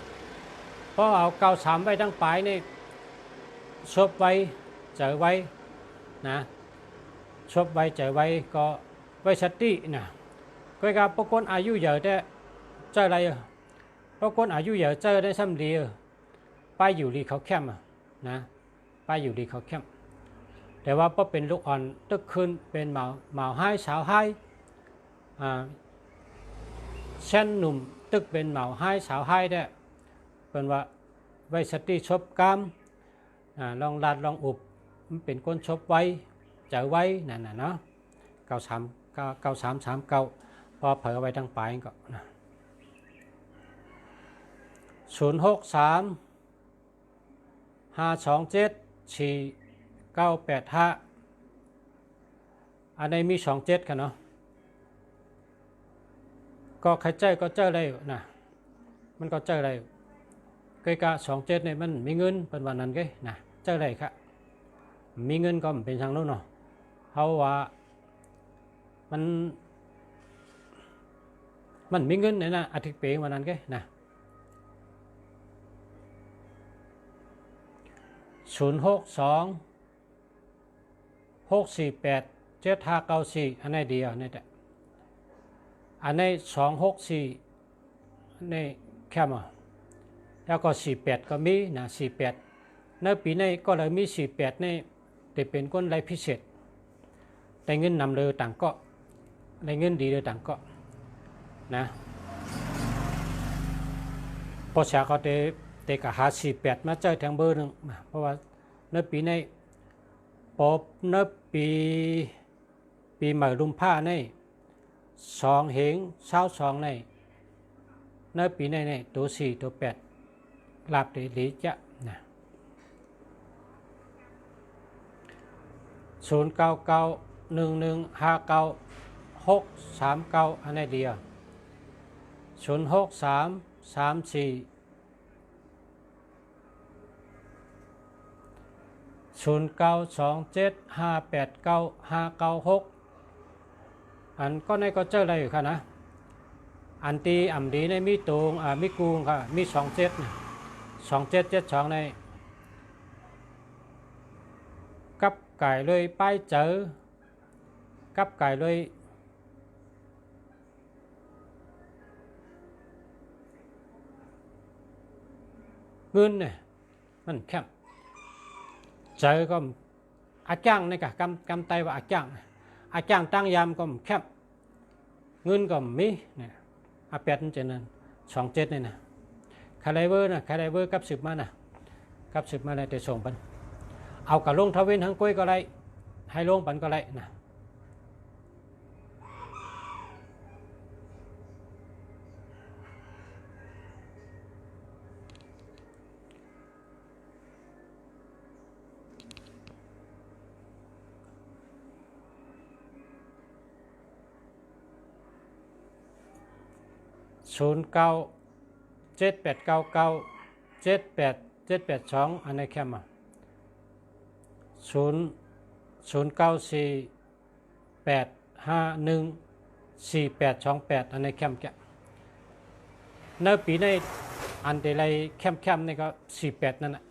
เพราะเอา93ไว้ทั้งปลายนี่ชบไว้เจอไว้นะชบไว้เจอไว้ก็ไว้สตินะก็กับปกคนอายุเยอะแต่เจออะไรปกคนอายุเยอะเจอได้ซ้ำดีไปอยู่ดีเขาแคมนะไปอยู่ดีเขาแคมแต่ว่าพอเป็นลูกอ่อนตึกขึ้นเป็นหมาให้สาวให้เช่นหนุ่มตึกเป็นหมาให้สาวให้ได้เป็นว่าไว้สติชบกรรมลองลัดลองอุบมันเป็นคนชบไว้เจอไว้นั่นน่ะเนาะ9339พอเผยไว้ทั้งปลายก็นะ063-527-4985อันนี้มี27กันเนาะก็ใครเจอก็เจอได้นะมันก็เจอได้ใกล้กับ27เนี่ยมันมีเงินเป็นวันนั้นไงนะเจอได้ครับมีเงินก็เป็นทางโน้นเนาะเขาว่ามันมีเงินเนี่ยนะอาทิตย์เปย์วันนั้นไงนะ062 648 7594อันนี้เดียวนี่แหละอันนี้264อันนี้แค่มาแล้วก็48ก็มีนะ48ในปีนี้ก็เลยมี48นี่แต่เป็นคนรายพิเศษได้เงินนำเลยต่างก็ได้เงินดีเลยต่างก็นะพอเช้าเขาแต่ก็หา48มาเจอทางเบอร์นึงเพราะว่าในปีนี้พอในปีใหม่ลุมผ้านี่2เหง22นี่ในปีนี้นี่ตัว4ตัว8ลาบดีดีจะนะ0991159639อันนี้เดียว06334 0927589596อันก็ในก็เจออะไรอยู่ค่ะนะอันตีอ่ำดีในมีตูงมีกูงค่ะมี27นะ2772ในกับไก่เลยป้ายเจอกับไก่เลยเงินเนี่ยมันแคบเจอก็อาจ้างนี่กะกำไตว่าอาจ้างตั้งยามก็แคบเงินก็มีเนี่ยอาแปดนั่นเจนั้น27นี่นะคาไดเวอร์นะคาไดเวอร์กับ10มานะกับ10มาเลยแต่ส่งปันเอากับลงทวินทั้งกุ้ยก็ไรให้ลงปันก็ไรนะ0978997882อันนี้แค่มา0948514828อันนี้แคมแกในปีในอันเดลัยแคมนี่ก็48นั่นแหละ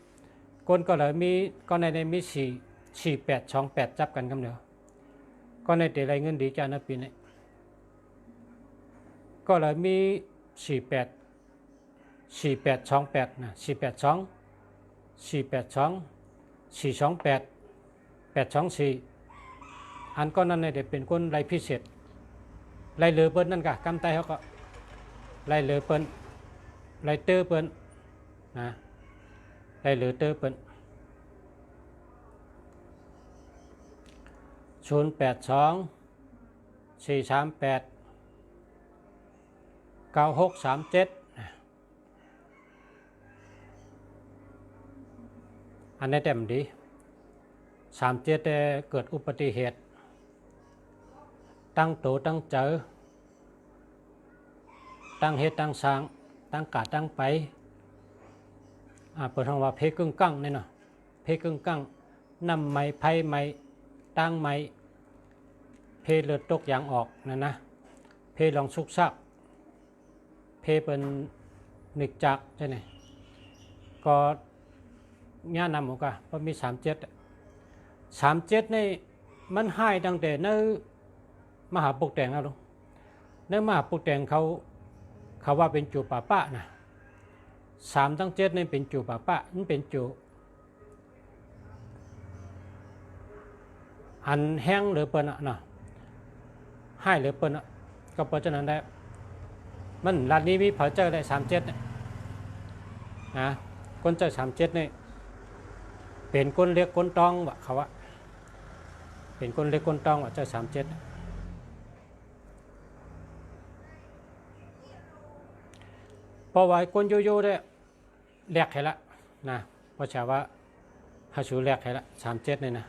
คนก็เลยมีก็ในมี4828จับกันคำเดียวก็ในเดลัยเงินดีจ้าในปีนี้ก็เลยมี4828นะ482 428 824อันก็นั่นเนี่ยเป็นคนรายพิเศษรายเหลือเปิ้นนั่นกะกำไตเขาก็รายเหลือเปิ้นรายเตอร์เปิ้นนะรายเหลือเตอร์เปิ้น082 438 9637อันนี้เต็มดี37เกิดอุบัติเหตุตั้งโตตั้งเจอตั้งเหตุตั้งสร้างตั้งกาตั้งไปเปิดทางว่าเพกึ่งกั้งนี่เนาะเพกึ่งกั้งนำไม้ไผ่ไม้ตั้งไม้เพเลือดตกยางออกนั่นนะเพลองสุกซักเพเป็นนึกจักใช่ไหมก็ย่านำหมกะเพราะมี37นี่มันให้ตั้งแต่ในมหาปกแต่งแล้วในมหาปกแต่งเขาว่าเป็นจูป่าป้านะ3 ตั้ง 7นี่เป็นจูป่าป้ามันเป็นจูอันแห้งหรือเปิ้นนะให้หรือเปิ้นก็เพราะฉะนั้นได้มันร้านนี้มีเผาเจอได้37นะคนเจอ37นี่เป็นคนเล็กคนตองวะเขาว่าเป็นคนเล็กคนตองวะเจอ37พอไว้คนโยได้แหลกให้ละนะเพราะชาวว่าหาชูแหลกให้ละ37นี่นะ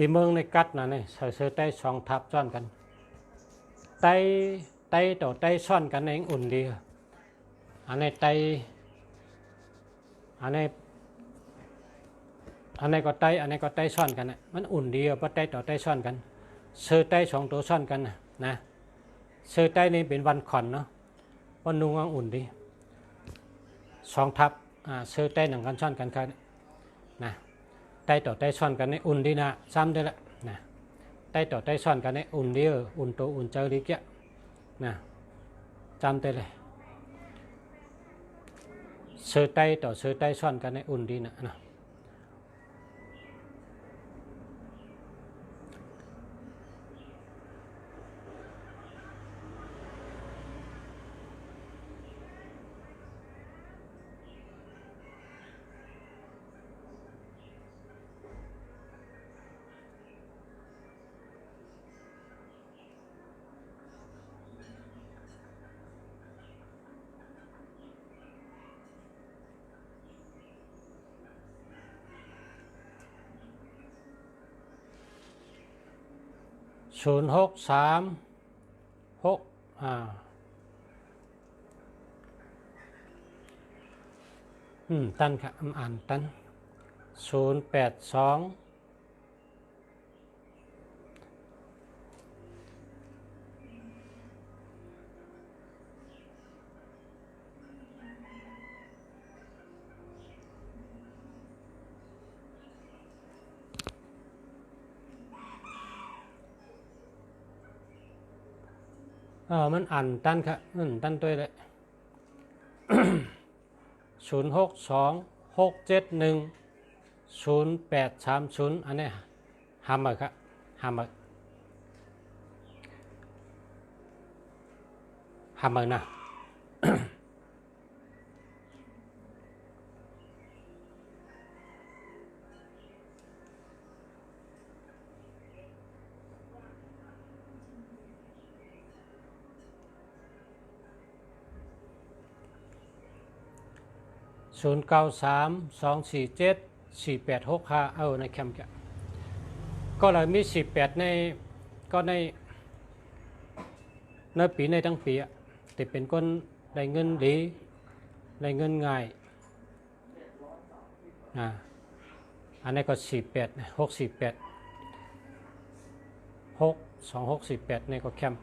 ที่เมืองในกัดนะนี่ใส่เสื้อได้2 ทับซ้อนกัน ไตไตต่อไตซ่อนกันเองอุ่นดีอันนี้ไตอันนี้ก็ไตอันนี้ก็ไตซ่อนกันนะมันอุ่นดีเพราะไตต่อไตซ่อนกันเสือไตสองตัวซ่อนกันนะเสือไตนี่เป็นวันขอนเนาะวันนุ่งอุ่นดีสองทับเสือไตหนังกันซ่อนกันครับนะไตต่อไตซ่อนกันนี่อุ่นดีนะซ้ำได้ละนะไตต่อไตซ่อนกันนี่อุ่นดีอุ่นตัวอุ่นเจอดีเกี้ยนะจำได้เลยเสือไตต่อเสือไตซ่อนกันนี่อุ่นดีนะ0636ตันค่ะอ่านตัน082มันอ่านตันค่ะตันตัวเลย0626710830อันนี้หามาครับหามานะ0932474865ในแคมป์ก็เลยมี18ในก็ในปีในทั้งปีแต่เป็นคนได้เงินดีได้เงินง่ายอันนี้ก็48 648 ในก็แคมป์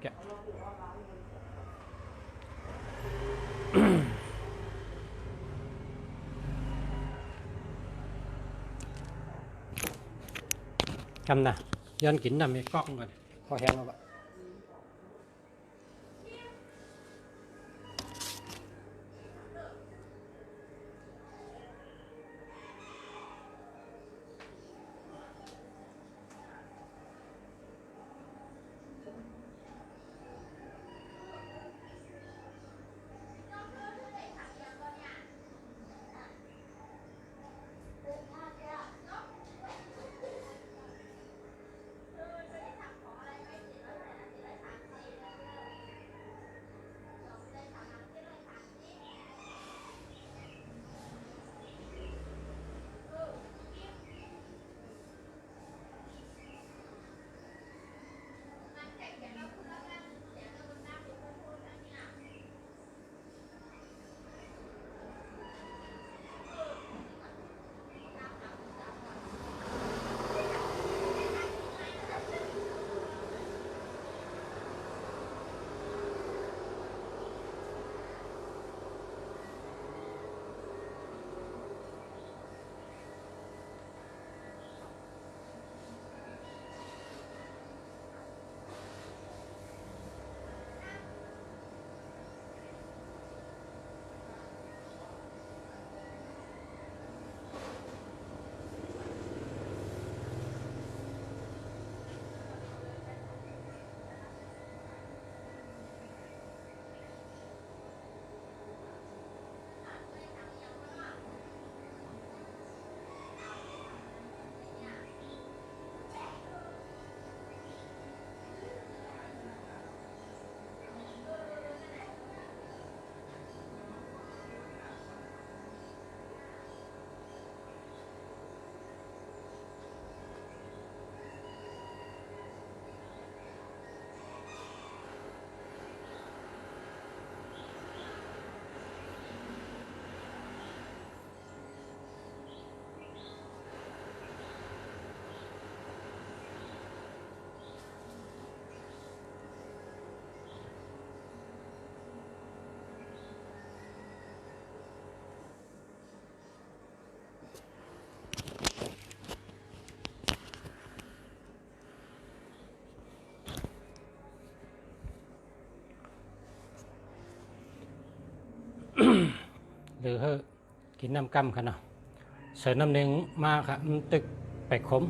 คำนะย้อนกินน้ำมีก๊อกก่อนพอแห้งแล้ว เ รือเฮอกินน้ำกำค่ะเนาะเสือน้ำหนึ่งมาค่ะตึกไปขม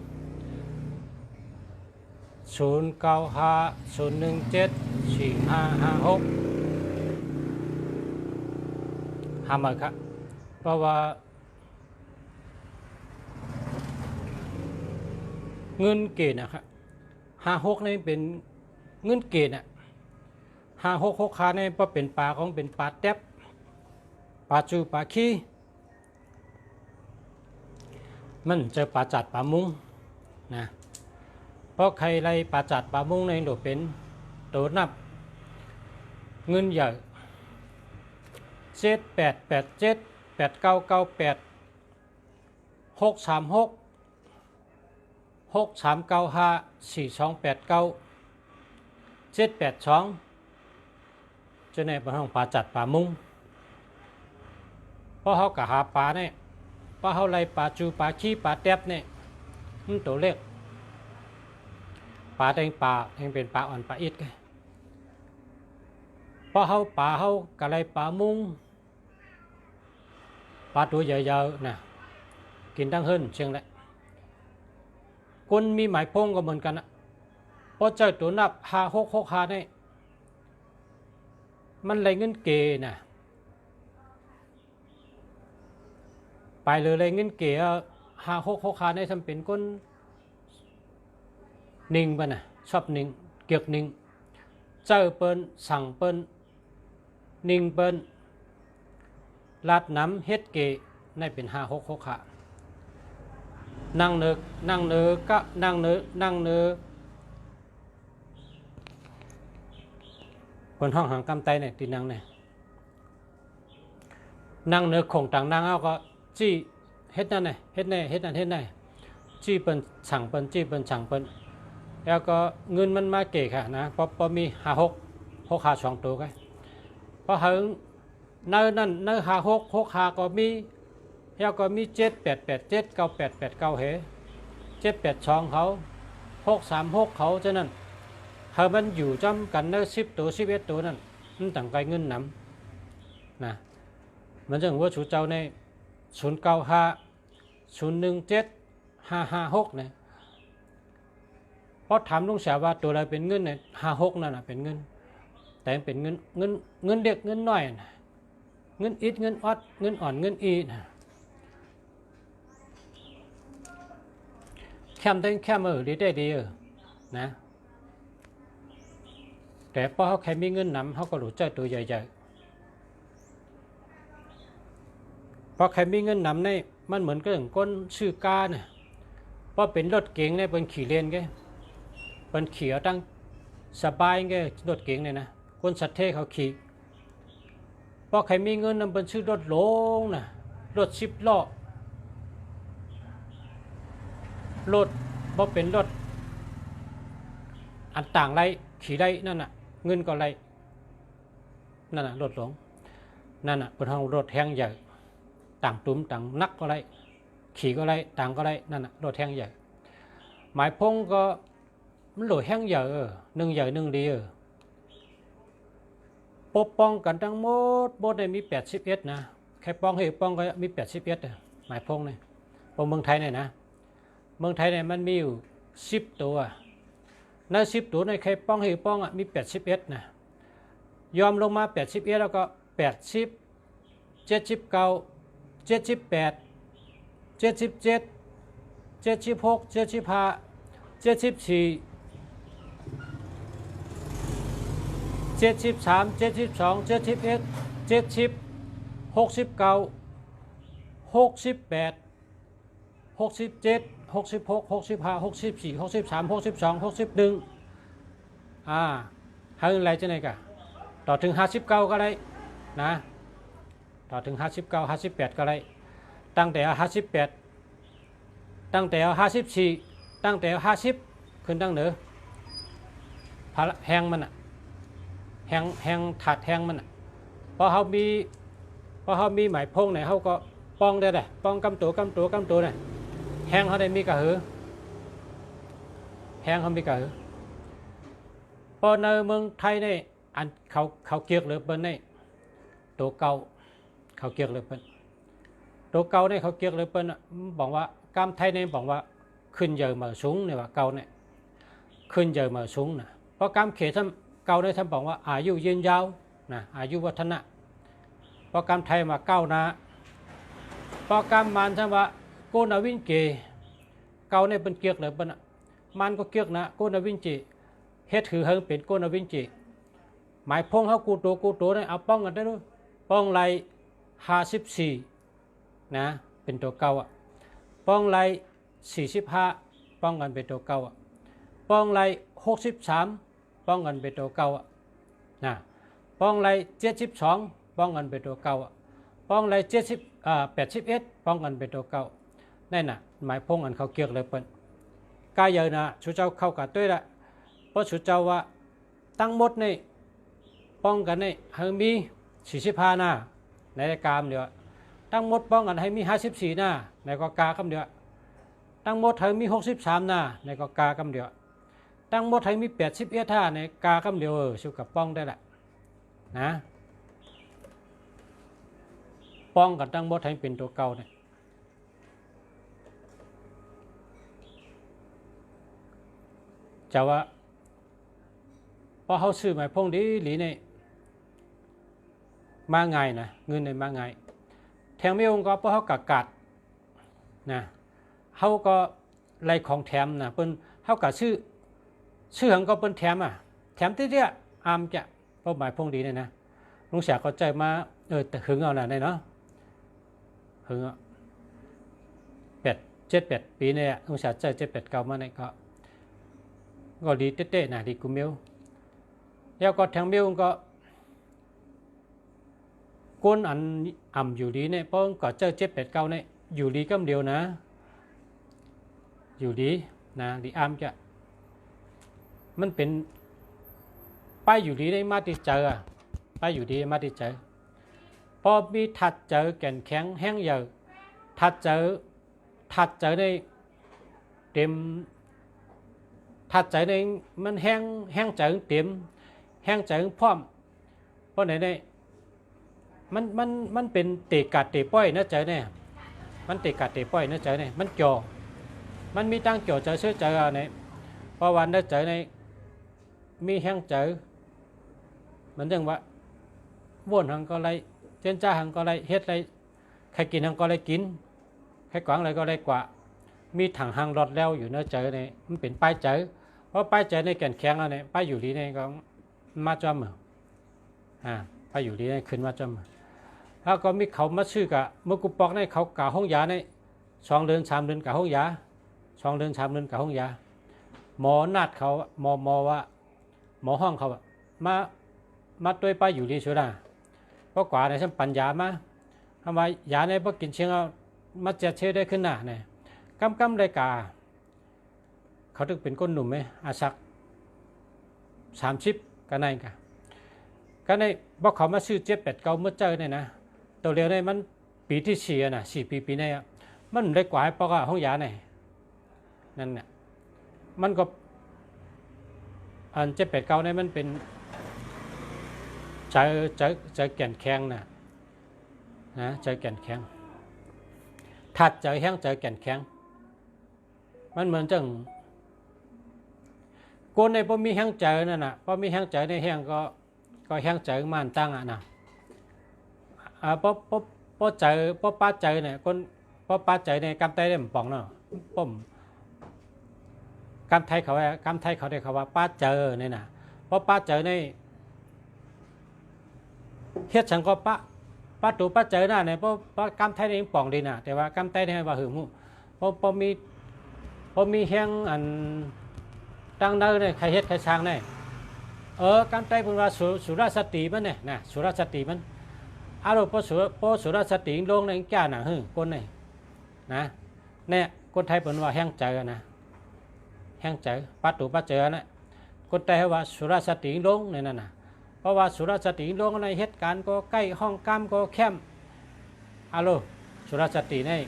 0950174556หามาครับเพราะว่าเงินเกณฑ์นะครับ56นี่เป็นเงินเกณฑ์อ่ะ56ขานี่เพราะเป็นปลาของเป็นปลาแต๊บปลาจูปลาขี้มันเจอปลาจัดปลามุ้งนะเพราะใครไล่ปลาจัดปลามุ้งในโดเป็นตัวนับเงินใหญ่788763652854289จะในเป็นห้องปลาจัดปลามุ้งเพราะเขากะหาปลาเนี่ยเพราะเขาไล่ปลาจูปลาขี้ปลาแต๊บเนี่ยมันตัวเล็กปลาแดงปลายังเป็นปลาอ่อนปลาอิดไงเพราะเขาปลาเขากะไล่ปลามุ้งปลาตัวใหญ่ๆนะกินตั้งเฮิรนเชียงแหละคนมีหมายพงก็เหมือนกันนะเพราะเจ้าตัวนับ5665เนี่ยมันเลยเงินเกนะไปเลยเงินเก5665เนี่ยทำเป็นคนนิ่งป่ะนะชอบนิ่งเกียกนิ่งเจ้าเปิ้นสั่งเปิ้นนิ่งเปิ้นลาดน้ำเฮ็ดเกในเป็น5665นั่งเนอก็นั่งเนอคนห้องหางกำไตเนี่ยตีนั่งเนี่ยนั่งเนอคงต่างนั่งเอาก็จี้เฮ็ดนั่นเนี่ยเฮ็ดนั่นจี้เปิ้นสั่งเปิ้นจี้เปิ้นสั่งเปิ้นแล้วก็เงินมันมาเก๋ค่ะนะพอมี56ขา2ตัวกันพอหึงเนอ56ขาก็มีแล้วก็มี7887 9889เฮ782เขา636เขาฉะนั้นถ้ามันอยู่จำกันเนอ10ตัว11ตัวนั่นมันต่างไกลเงินนำนะมันจึงว่าชูเจ้าใน0950175556เนี่ยเพราะถามลุงเสียว่าตัวอะไรเป็นเงินเนี่ย56นั่นน่ะเป็นเงินแต่เป็นเงินเด็กเงินน้อยนะเงินอิดเงินออดเงินอ่อนเงินอีนะแคมดีได้นะแต่พอเขาแค่มีเงินนำเขาก็รู้ใจตัวใหญ่ๆพอแค่มีเงินนำเนี่ยมันเหมือนกับก้นชื่อกาเนี่ยพอเป็นรถเก๋งเนี่ยเป็นขี่เลนแกเป็นขี่เอาตั้งสบายแกรถเก๋งเนี่ยนะคนสัตว์เทเขาขี่พอใครมีเงินนำเป็นชื่อรถโหลงนะรถ10 ล้อรถพอเป็นรถอันต่างไรขี่ได้นั่นน่ะเงินก็ไรนั่นน่ะรถหลวงนั่นน่ะเป็นห้องรถแห้งใหญ่ต่างตุ้มต่างนักก็ไรขี่ก็ไรต่างก็ไรนั่นน่ะรถแห้งใหญ่หมายพงก็มันโหลดแห้งใหญ่หนึ่งใหญ่หนึ่งดีปกป้องกันทั้งหมดบดได้มี81นะแค่ป้องให้ป้องก็มี81หมายพงเนี่ยพอเมืองไทยเนี่ยนะเมืองไทยเนี่ยมันมีอยู่10ตัวใน10ตัวในใครป้องให้ป้องมี81นะยอมลงมา81แล้วก็80 79 78 77 76 75 74 73 72 71 70 69 68 67 66 65 64 63 62 61ให้อะไรจะไหนกันต่อถึง59ก็ได้นะต่อถึง59 58ก็ได้ตั้งแต่58ตั้งแต่54ตั้งแต่50ขึ้นตั้งเหนือแหงมันแหงถาดแหงมันเพราะเขามีหมายพงเนี่ยเขาก็ป้องได้เลยป้องกำตัวเนี่ยแหงเขาได้มีกระหือแหงเขามีกระหือพอในเมืองไทยเนี่ยอันเขาเกียกหรือเป็นเนี่ยตัวเก่า เขาเกียกเลยเปิ้นตัวเก่าเนี่ยเขาเกียกเลยเปิ้นบอกว่ากามไทยเนี่ยบอกว่าขึ้นเยอะมาสูงเนี่ยว่าเก่าเนี่ยขึ้นเยอะมาสูงนะเพราะกามเขท่านเก่าเนี่ยท่านบอกว่าอายุยืนยาวนะอายุวัฒนะเพราะกามไทยมาเก้านะเพราะกามมันท่านว่าโกนาวินเกเก่าเนี่ยเป็นเกียกเลยเปิ้นมันก็เกียกนะโกนาวินเจเฮ็ดถือเฮงเป็นโกนาวินเจหมายพงเขากูโตเนี่ยเอาป้องกันได้ด้วยป้องไร54นะเป็นตัวเก่าอ่ะป้องไร45ป้องกันเป็นตัวเก่าอ่ะป้องไร63ป้องกันเป็นตัวเก่าอ่ะนะป้องไร72ป้องกันเป็นตัวเก่าอ่ะป้องไร81ป้องกันเป็นตัวเก่านั่นน่ะหมายพงอันเขาเกียกเลยเปิ้นกายเยอะนะชูเจ้าเข้ากับด้วยละเพราะชูเจ้าว่าตั้งหมดในป้องกันในให้มี45หน้าในรายการเดียวตั้งหมดป้องกันให้มี54หน้าในกกาคำเดียวตั้งหมดให้มี63หน้าในกกาคำเดียวตั้งหมดให้มี81ท่าในกาคำเดียวสู้กับป้องได้ละนะป้องกันตั้งหมดให้เป็นตัวเก่าเนี่ยจะว่าพอเขาซื้อหมายพงดีหรือในมาไงนะเงินในมาไงแถมไม่องก็เพราะเขากัดนะเขาก็ไล่ของแถมนะเปิ้นเขากัดชื่อหังก็เปิ้นแถมอ่ะแถมที่เดียอามจะเพราะหมายพงดีเนี่ยนะลุงเสียก็ใจมาแต่หึงเอาน่ะได้เนาะหึง7-8 ปีเนี่ยลุงเสียใจ7-8 เก่ามาเนี่ยก็ดีเต้ๆนะดีกูมิวแล้วก็แทงมิวก็ก้นอันอ่ำอยู่ดีเนี่ยเพราะก็เจอ7-8 เก่าเนี่ยอยู่ดีก็เดียวนะอยู่ดีนะดีอ้ำจะมันเป็นป้ายอยู่ดีได้มาติเจอป้ายอยู่ดีมาติเจอพอมีถัดเจอแก่นแข็งแห้งเยอะถัดเจอในเต็มถัดใจในมันแห้งใจเต็มแห้งใจพร้อมเพราะไหนเนี่ยมันเป็นเตะกัดเตะป้อยนะใจเนี่ยมันเตะกัดเตะป้อยนะใจเนี่ยมันจ่อมันมีตั้งจ่อใจเชื่อใจเนี่ยเพราะวันนะใจในมีแห้งใจมันเรื่องว่าว่นหังก็ไรเจนจ้าหังก็ไรเฮ็ดไรใครกินหังก็ไรกินใครกวางไรก็ไรกว่ามีถังหางรอดแล้วอยู่เนื้อเจอเนี่ยมันเป็นป้ายเจอเพราะป้ายเจอในแก่นแข็งแล้วเนี่ยป้ายอยู่ดีเนี่ยก็มาจอมป้ายอยู่ดีเนี่ยขึ้นมาจอมแล้วก็มีเขามาชื่อกับเมื่อกูปอกในเขากะห้องยาใน2 เดือน 3 เดือนกะห้องยา2 เดือน 3 เดือนกะห้องยาหมอนัดเขาหมอว่าหมอห้องเขามาด้วยป้ายอยู่ดีสุดาเพราะกว่าในฉันปัญญามาทำไมยาในพอกินเชียงเอามาเจ็ดเชื่อได้ขึ้นหน้าเนี่ยกำได้กาเขาถึงเป็นก้นหนุ่มไหมอาศัก30กันไหนกันในบอกเขามาซื้อ7-8 เก่าเมื่อเจอเนี่ยนะตัวเรียวเนี่ยมันปีที่4นะ4 ปีเนี่ยมันได้กว่าเพราะว่าห้องยาเนี่ยนั่นเนี่ยมันก็อัน7-8 เก่าเนี่ยมันเป็นใจแก่นแข็งนะใจแก่นแข็งถัดใจแห้งใจแก่นแข็งมันเหมือนจังก้นในพอมีแห้งใจนั่นน่ะพอมีแห้งใจในแห้งก็แห้งใจมันตั้งนะพอใจพอป้าใจเนี่ยคนพอป้าใจในกำไตได้หมป่องเนาะป้มกำไทยเขาได้เขาว่าป้าเจอเนี่ยนะพอป้าเจอในเฮ็ดฉันก็ป้าตูป้าเจอหน้าเนี่ยเพราะกำไทยในป่องดีน่ะแต่ว่ากำไตในว่าหึงมุพอมีแห้งอันตั้งเนินเนี่ยใครเฮ็ดใครสร้างเนี่ยกำไตเป็นว่าสุรสติมันเนี่ยนะสุรสติมันอารมณ์พอสุรสติลงในแก่หนังคนเนี่ยนะเนี่ยคนไทยเป็นว่าแห้งใจนะแห้งใจป้าตูป้าเจอนะคนไทยว่าสุรสติลงเนี่ยนั่นนะเพราะว่าสุรสติลงในเหตุการณ์ก็ใกล้ห้องกำก็แคมอารมณ์สุรสติเนี่ย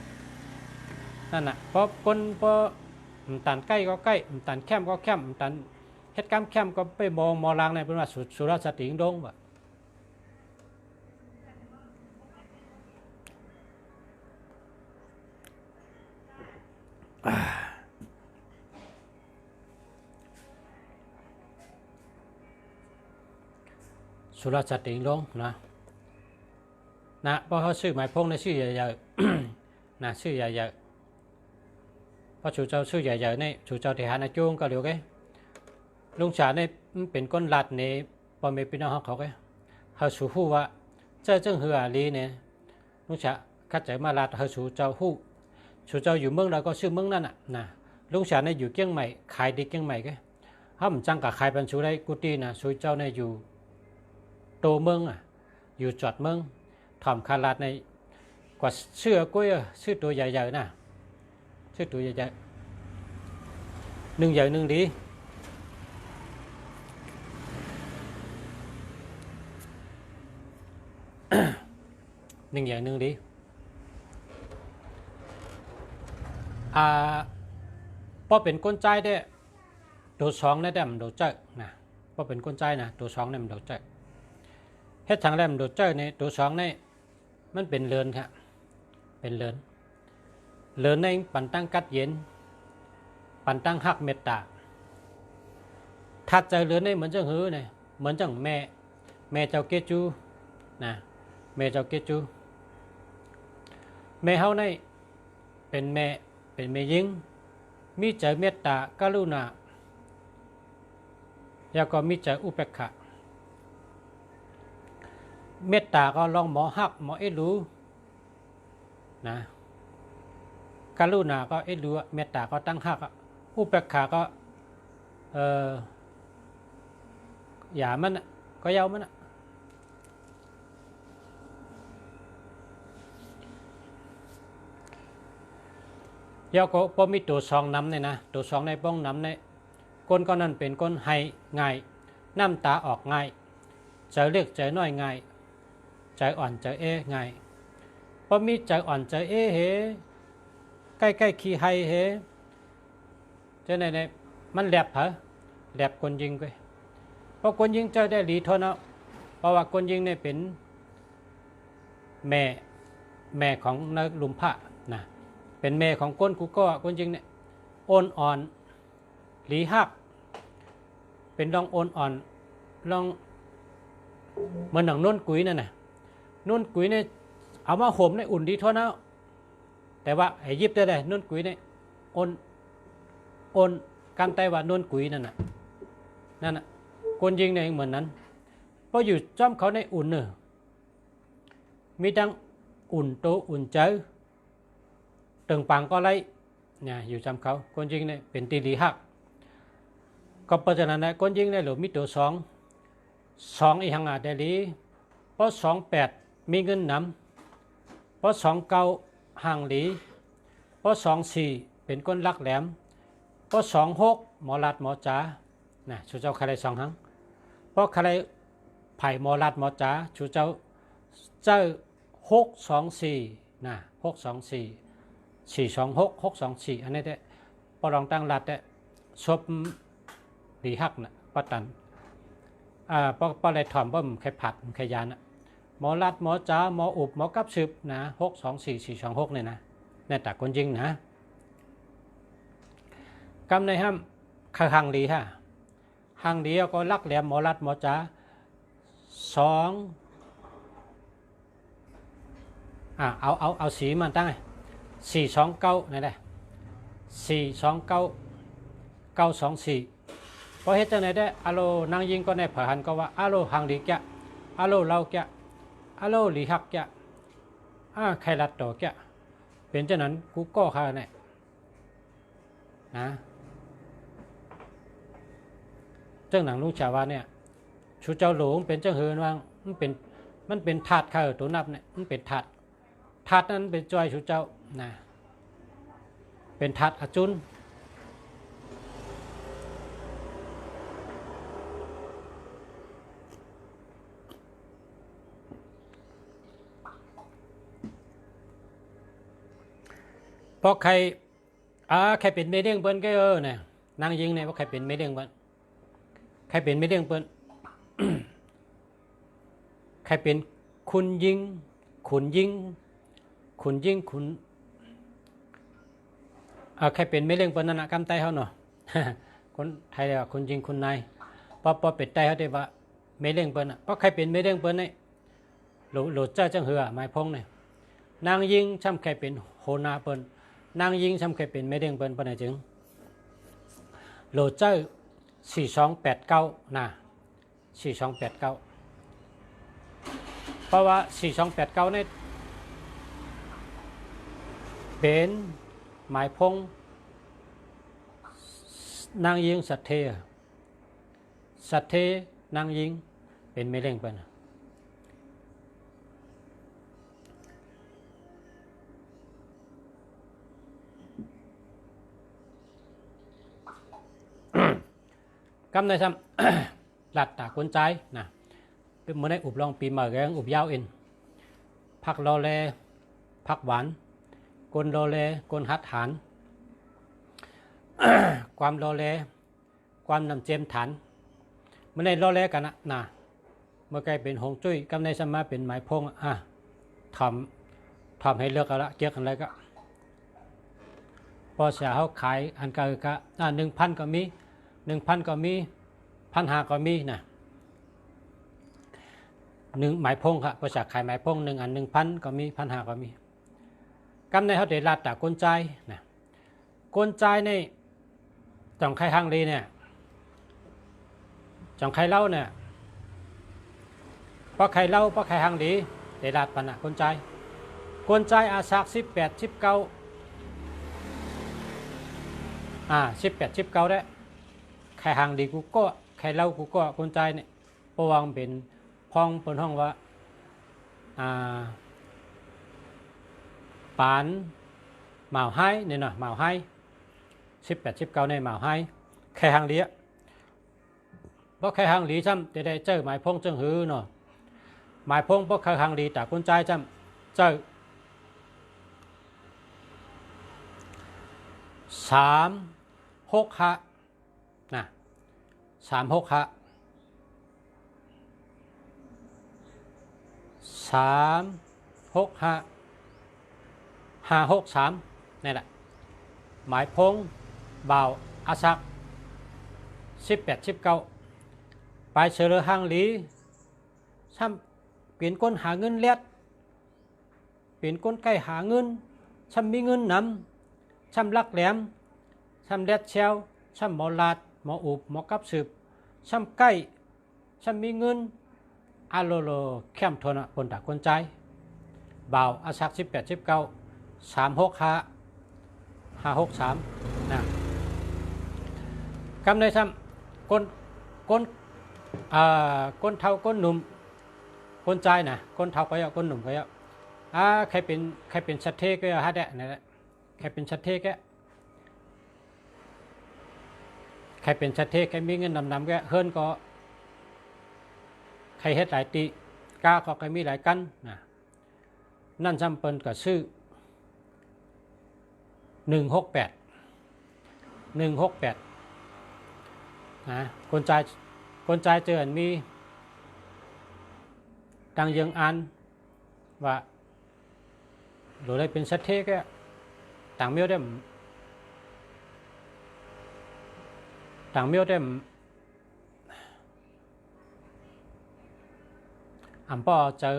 นั่นน่ะเพราะคนพอตันใกล้ก็ใกล้ตันแคมก็แคมตันเหตุการณ์แคมก็ไปมองลางในเป็นว่าสุรสติลงแบบ สุรสัตย์ติงลงนะเพราะเขาชื่อหมายพงในชื่อใหญ่ๆนะชื่อใหญ่ๆเพราะchủเจ้าชื่อใหญ่ๆนี่chủเจ้าที่หานาจุงก็เดี๋ยวcáiลุงฉานี่เป็นก้นลัดนี่พอมีพี่น้องเขาcáiเขาchủฮู้ว่าเจ้าจึงเหือลีเนี่ยลุงฉาคัดใจมาลัดเขาchủเจ้าฮู้chủเจ้าอยู่เมืองเราก็ชื่อเมืองนั่นนะลุงฉาเนี่ยอยู่เกียงใหม่ขายดีเกียงใหม่cáiเขาไม่จังกับขายบรรจุได้กุฏินะchủเจ้าเนี่ยอยู่โตเมืองอยู่จอดเมืองถอมคาลัดในกว่าเสื้อกุ้ยชื่อตัวใหญ่ๆนะชื่อตัวใหญ่ๆหนึ่งใหญ่หนึ่งดีหนึ่งใหญ่หนึ่งดีพอเป็นก้นใจได้ตัวสองได้แต่มันโดดเจอนะพอเป็นก้นใจนะตัวสองเนี่ยมันโดดเจอเฮ็ดทางแรมโดดเจอในตัวสองในมันเป็นเรือนครับเป็นเรือนในปันตั้งกัดเย็นปันตั้งหักเมตตาถัดใจเรือนในเหมือนจังหือเนี่ยเหมือนจังแม่เจ้าเกจูนะแม่เจ้าเกจูแม่เฮาในเป็นแม่ยิงมีใจเมตตากรุณาแล้วก็มีใจอุเบกขาเมตตาก็ลองหมอหักหมอเอ็ดรู้นะกรุณาก็เอ็ดรู้เมตตาก็ตั้งหักอุเบกขาก็อย่ามันก็เย้ามันเย้าก็พอมีตัวสองน้ำเนี่ยนะตัวสองในป้องน้ำในก้นก็นั่นเป็นก้นไห้ง่ายน้ำตาออกง่ายใจเล็กใจน้อยง่ายใจอ่อนใจง่ายพอมีใจอ่อนใจเฮใกล้ขี้ไฮเฮเจ้าไหนมันแหลบเหรอแหลบคนยิงไปเพราะคนยิงเจ้าได้หลีทนเอาเพราะว่าคนยิงเนี่ยเป็นแม่ของนักลุมพระนะเป็นแม่ของก้นกูก็คนยิงเนี่ยอ่อนหลีหักเป็นลองอ่อนลองเหมือนหนังนุ่นกุ๋ยนั่นน่ะนุ่นกุ๋ยเนี่ยเอามาห่มในอุ่นดีเท่านั้นแต่ว่าไอ้ยิบได้นุ่นกุ๋ยเนี่ยอ่อนกำไตว่านุ่นกุ๋ยนั่นน่ะคนยิงเนี่ยเหมือนนั้นเพราะอยู่จ้อมเขาในอุ่นเนอะมีทั้งอุ่นโตอุ่นเจอตึงปังก็ไล่เนี่ยอยู่จำเขาคนยิงเนี่ยเป็นตีหลีหักก็เพราะฉะนั้นนะคนยิงเนี่ยหรือมีตัวสองอีหังอาเดลีเพราะ28มีเงินนำเพราะ29ห่างหลีเพราะ24เป็นก้นลักแหลมเพราะ26หมอลัดหมอจ๋านะชูเจ้าใครสองหังเพราะใครไผ่หมอลัดหมอจ๋าชูเจ้า624นะ624 426 624อันนี้ได้พอลองตั้งลัดได้ซบดีหักนะป้าตันป้าอะไรถอมป้าใครผัดใครยานหมอลัดหมอจ๋าหมออุบหมอกับสืบนะ624 426เนี่ยนะในแต่คนยิงนะกำในห้ามข้างหลีฮะห่างหลีก็ลักแหลมหมอลัดหมอจ๋าเอาสีมันตั้งไง429นี่แหละ429 924พอเฮ็ดจังไหนได้อะโลนางยิงก็ในผ่าหันก็ว่าอะโลห่างหลีแกะอะโลเราแกะอะโลหลีหักแกะใครลัดต่อแกะเป็นเจ้านั้นกูก็ข้าเนี่ยนะเจ้าหนังลุงชาวาเนี่ยชูเจ้าหลวงเป็นเจ้าเฮือนว่างมันเป็นถาดข้าวตัวนับเนี่ยมันเป็นถาดนั้นเป็นจอยชูเจ้านะเป็นถาดอจุนเพราะใครเป็นเมเดียงเปิ้นก็เนี่ยนางยิงเนี่ยว่าใครเป็นเมเดียงเปิ้นใครเป็นเมเดียงเปิ้น ใครเป็นคุณยิงใครเป็นเมเดียงเปิ้นนั่นนะกำไตเขาเนาะ คนไทยเรียกว่าคุณยิงคุณนายพอเป็ดไตเขาได้ว่า ไม่เร่งเปิ้นเพราะใครเป็นไม่เร่งเปิ้นนี่หลุดเจ้าจังเหือหมายพงเนี่ยนางยิงช่ำใครเป็นโหนาเปิ้นนางยิงช่ำใครเป็นไม่เร่งเปิ้นปานจึงหลุดเจ้า4289นะ4289เพราะว่า4289นี่เป็นหมายพงนางยิงสัตเทนางยิงเป็นไม่เร่งเปิ้นกำในซ้ำหลัดตาคนใจนะเป็นเมื่อได้อุบลองปีมาแรงอุบยาวเอ็นผักรอแลผักหวานกลรอแลกลหัดฐาน ความรอแลความนำเจมฐานเมื่อได้รอแลกันนะเมื่อไกลเป็นหงจุ้ยกำในสมาเป็นหมายพงทำให้เลือกกันละเกี่ยวกันอะไรก็พอเสียเขาขายอันกะ1,000ก็มี1,000ก็มี1,500ก็มีนะหมายพงครับภาษาขายหมายพง1 อัน 1,000ก็มี1,500ก็มีกำในเขาเดรัดแต่กลใจนะกลใจในจ่องไข่ฮังลีเนี่ยจ่องไข่เล่าเนี่ยเพราะไข่เล่าเพราะไข่ฮังลีเดรัดปัญหากลใจอาศัก18 19 18 19ได้ไข่หางดีกูก็ไข่เล่ากูก็คนใจเนี่ยปวงเป็นพ้องเป็นห้องว่าปานหมาให้เนี่ยนะหมาให้18 19ในหมาให้ไข่หางดีเพราะไข่หางดีจำจะได้เจอหมายพงจังหือเนาะหมายพงเพราะไข่หางดีแต่คนใจจำเจอ365นะ365 563นี่แหละหมายพงบ่าวอาศัก18 19ไปเสือหางหลีซ้ำเปลี่ยนก้นหาเงินเล็ดเปลี่ยนก้นใกล้หาเงินซ้ำมีเงินนำซ้ำลักแหลมซ้ำเล็ดเชลซ้ำหมอลาดหมออุบหมอกับสืบซ้ำใกล้ซ้ำมีเงินอาโลโลเข้มทนปนตาคนใจบ่าวอาศัก18 19 365 563นะกำในซ้ำก้นเท่าก้นหนุ่มก้นใจนะก้นเท่าก็เยอะก้นหนุ่มก็เยอะใครเป็นชัดเทก็เยอะฮะเดะนี่แหละใครเป็นชัดเทก็ใครเป็นชัดเทใครมีเงินนำก็เฮิรนก็ใครเฮ็ดหลายตีกล้าก็ใครมีหลายกันนะนั่นจำเป็นกับชื่อ168นะคนใจเจออันมีดังยังอันว่าหรือได้เป็นชัดเทก็ต่างเมียวได้อันพ่อเจอ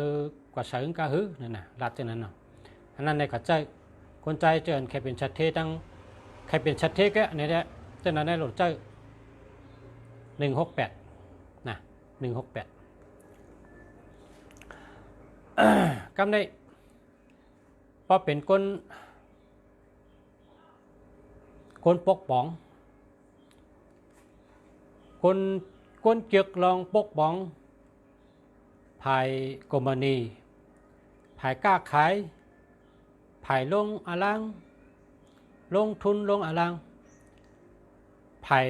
กว่าเสริงกะหื้อนั่นน่ะรัดจังนั้นเนาะอันนั้นในขัดใจคนใจเจอใครเป็นชัดเทตั้งใครเป็นชัดเทก็ในนี้จังนั้นในหลุดใจ168นะ168กำได้พอเป็นคนปกป้องคนเกียกลองปกป้องภายกมณีภายกล้าขายภายลงอลังลงทุนลงอลังภาย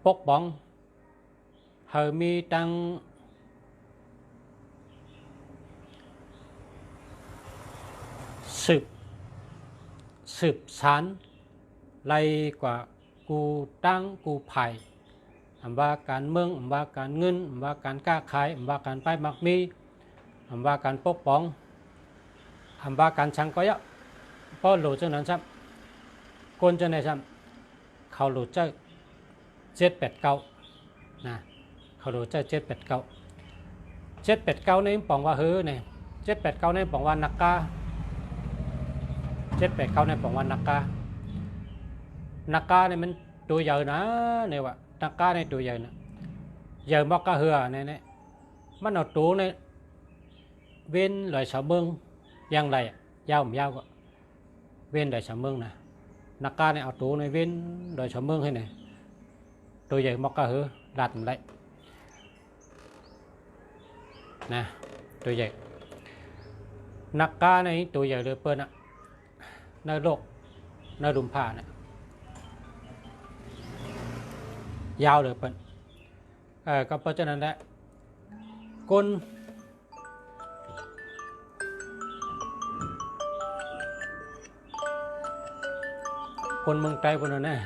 ปกป้องเฮามีตังสืบสารไล่กว่ากูตั้งกูไผ่อำว่าการเมืองอำว่าการเงินอำว่าการค้าขายอำว่าการป้ายมักมีอำว่าการปกป้องอำว่าการชังก็เยอะเพราะหลุดจังนั้นซ้ำคนจะในซ้ำเขาหลุดเจ้า7 8 9 นะเขาดูใจ789 789นี่ปองว่าฮือเนี่ย789นี่ปองว่านักกา789นี่ปองว่านักกาเนี่ยมันตัวใหญ่นะเนี่ยว่านักกาเนี่ยตัวใหญ่นะใหญ่มากก็เหือเนี่ยมันเอาตัวเนี่ยเว้นเลยสาวเมืองยังไรยาวไม่ยาวก็เว้นเลยสาวเมืองนะนักกาเนี่ยเอาตัวเนี่ยเว้นเลยสาวเมืองให้เนี่ยตัวใหญ่มากก็เหือดัดมันได้นะตัวใหญ่นักกาในตัวใหญ่เลยเปิ้ลอะในโลกในดุมผ้าเนี่ยยาวเลยเปิ้ลก็เพราะฉะนั้นแหละคนเมืองไทยคนนั้นนะ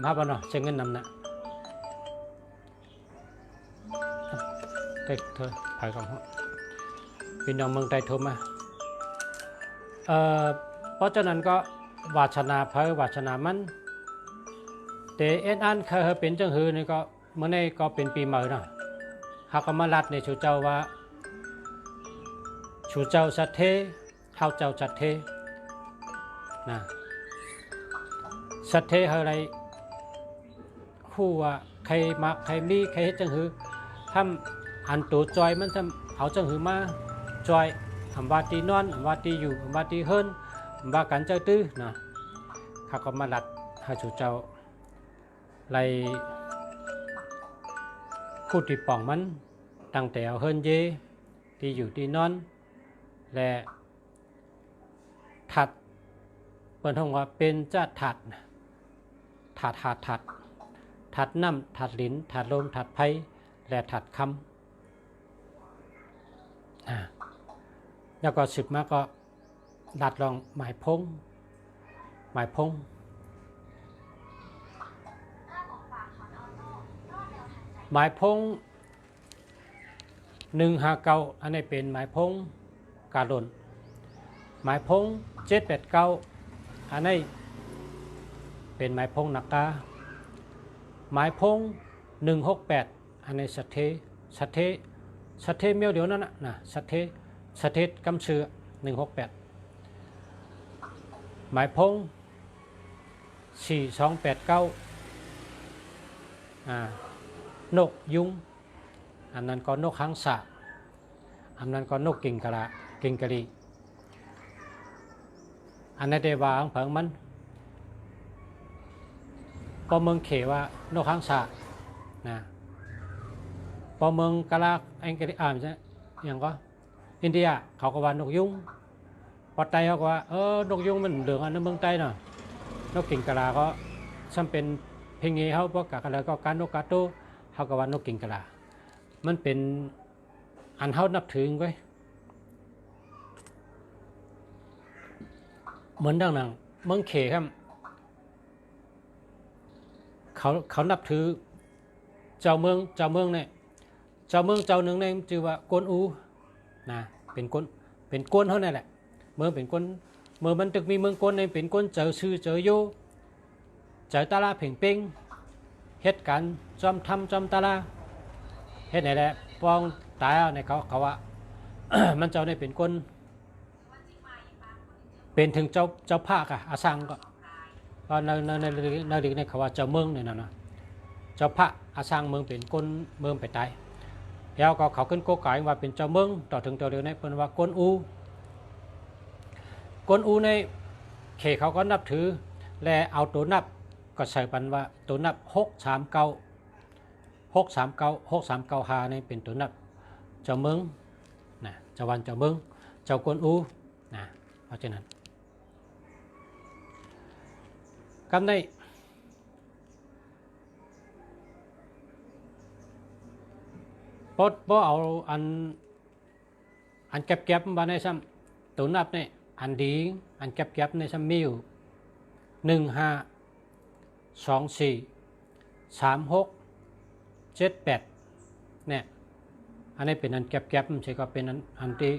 มาบ้านเราเชิงเงินนำนะเด็กเธอถ่ายกับเขาพี่น้องเมืองไทยโทรมาเพราะฉะนั้นก็วาชนาเพอวาชนามันแต่เอ็นอันเคยเป็นจังหือนี่ก็เมื่อนี้ก็เป็นปีใหม่นะหากมาลัดในชูเจ้าว่าชูเจ้าสัตเทข้าวเจ้าสัตเทนะสัตเทอะไรคู่ว่าใครมาใครมีใครเฮ็ดจังหือทำอันตัวจอยมันทำเอาจังหือมาจอยอำว่าตีนอนอำว่าตีอยู่อำว่าตีเฮิรนอำว่ากันเจ้าตื้อนะหากมาลัดให้ชูเจ้าไรคู่ที่ป่องมันตั้งแต่เอาเฮิรนเยที่อยู่ที่นอนและถัดเปิ้นห้องว่าเป็นจะถัดน้ำถัดลิ้นถัดลมถัดไผ่และถัดคำแล้วก็สึกมาก็ดัดลองหมายพงหมายพง159อันนี้เป็นหมายพงกาลนหมายพง789อันนี้เป็นหมายพงนักกาหมายพง168อันนี้สัตเทเมียวเดียวนั่นนะสัตเทกำเชือ168หมายพง4289นกยุงอันนั้นก็นกหางสาอันนั้นก็นกกิ่งกะลีอันนั้นได้วางเผิงมันพอเมืองเขว่านกหางสานะพอเมืองกะลาอังกฤษใช่ยังก็อินเดียเขาก็ว่านกยุงพอไตเขาก็ว่านกยุงมันเหลืองอันนั้นเมืองใต้เนาะนกกิ่งกะลาก็ซ้ำเป็นเพลงนี้เขาพวกกะแล้วก็การนกกาโตเขาก็ว่านกกิ่งกะลามันเป็นอันเขานับถือไว้เหมือนดังนั้นเมืองเขครับเขานับถือเจ้าเมืองเนี่ยเจ้าเมืองเจ้าหนึ่งเนี่ยชื่อว่ากวนอูนะเป็นกวนเขาเนี่ยแหละเมืองเป็นกวนเมืองมันตึกมีเมืองกวนเนี่ยเป็นกวนเจอชื่อเจอโยเจอตาลาเพ่งเป้งเหตุการณ์จอมทำจอมตาลาเฮ็ดไหนแหละปองตายในเขาว่า มันเจ้าเนี่ยเป็นคนเป็นถึงเจ้าภาคอาสังก็ในเขาว่าเจ้าเมืองเนี่ยนะเจ้าพระอาสังเมืองเป็นคนเมืองไปตายแล้วก็เขาขึ้นโกไก่ว่าเป็นเจ้าเมืองต่อถึงตัวเดียวในเป็นว่ากวนอูในเขตเขาก็นับถือและเอาตัวนับก็ใส่ปันว่าตัวนับ639นี่เป็นตัวนับเจ้าเมืองนะเจ้าวันเจ้าเมืองเจ้ากวนอูนะเพราะฉะนั้นกำในพอเอาอันเก็บมาในซ้ำตัวนับเนี่ยอันดีอันเก็บในซ้ำมีอยู่15243678เนี่ยอันนี้เป็นอันเก็บใช่ก็เป็นอันที่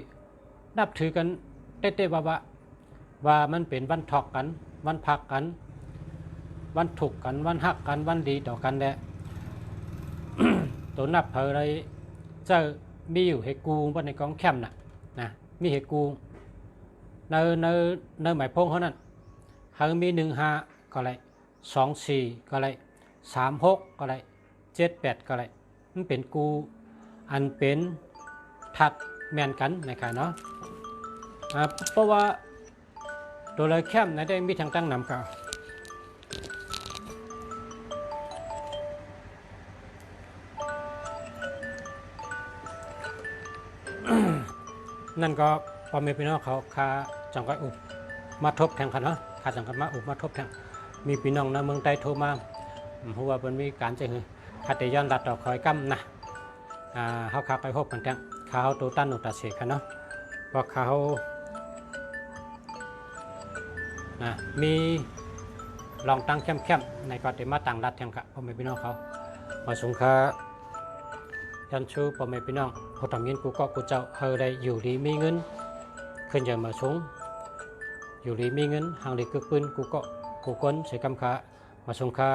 นับถือกันเต้ๆว่ามันเป็นวันถอกกันวันพักกันวันถูกกันวันหักกันวันดีต่อกันแหละ ตัวนับเพอเลยจะมีอยู่เหตุกูบนในกองแคมป์นะมีเหตุกูในหมายพงเขานั้นเขามี15ก็เลย24ก็เลย36ก็เลย78ก็เลยมันเป็นกูอันเป็นทัดแมนกันนะครับเนาะเพราะว่าตัวเลยแคมป์ได้มีทางตั้งนำก็นั่นก็พอมีพี่น้องเขาคาจังก็อุบมาทบแทงกันเนาะคาจังกันมาอุบมาทบแทงมีพี่น้องในเมืองใต้โทรมาเพราะว่าเป็นมีการจะคือคาเตย้อนรัดดอกคอยกั้มนะเขาคาไปพบกันแทงเขาตัวตั้นอุตเสกกันเนาะเพราะเขามีลองตั้งเข้มในกอติมาต่างรัฐแทงกับพอมีพี่น้องเขามาสงคายันชูพ่อแม่พี่น้องผู้ทำยินกูก็กูเจ้าเฮอได้อยู่ดีมีเงินขึ้นจะมาสูงอยู่ดีมีเงินห่างดีกึกปืนกูก็กูก้นใช้กำขามาสงคา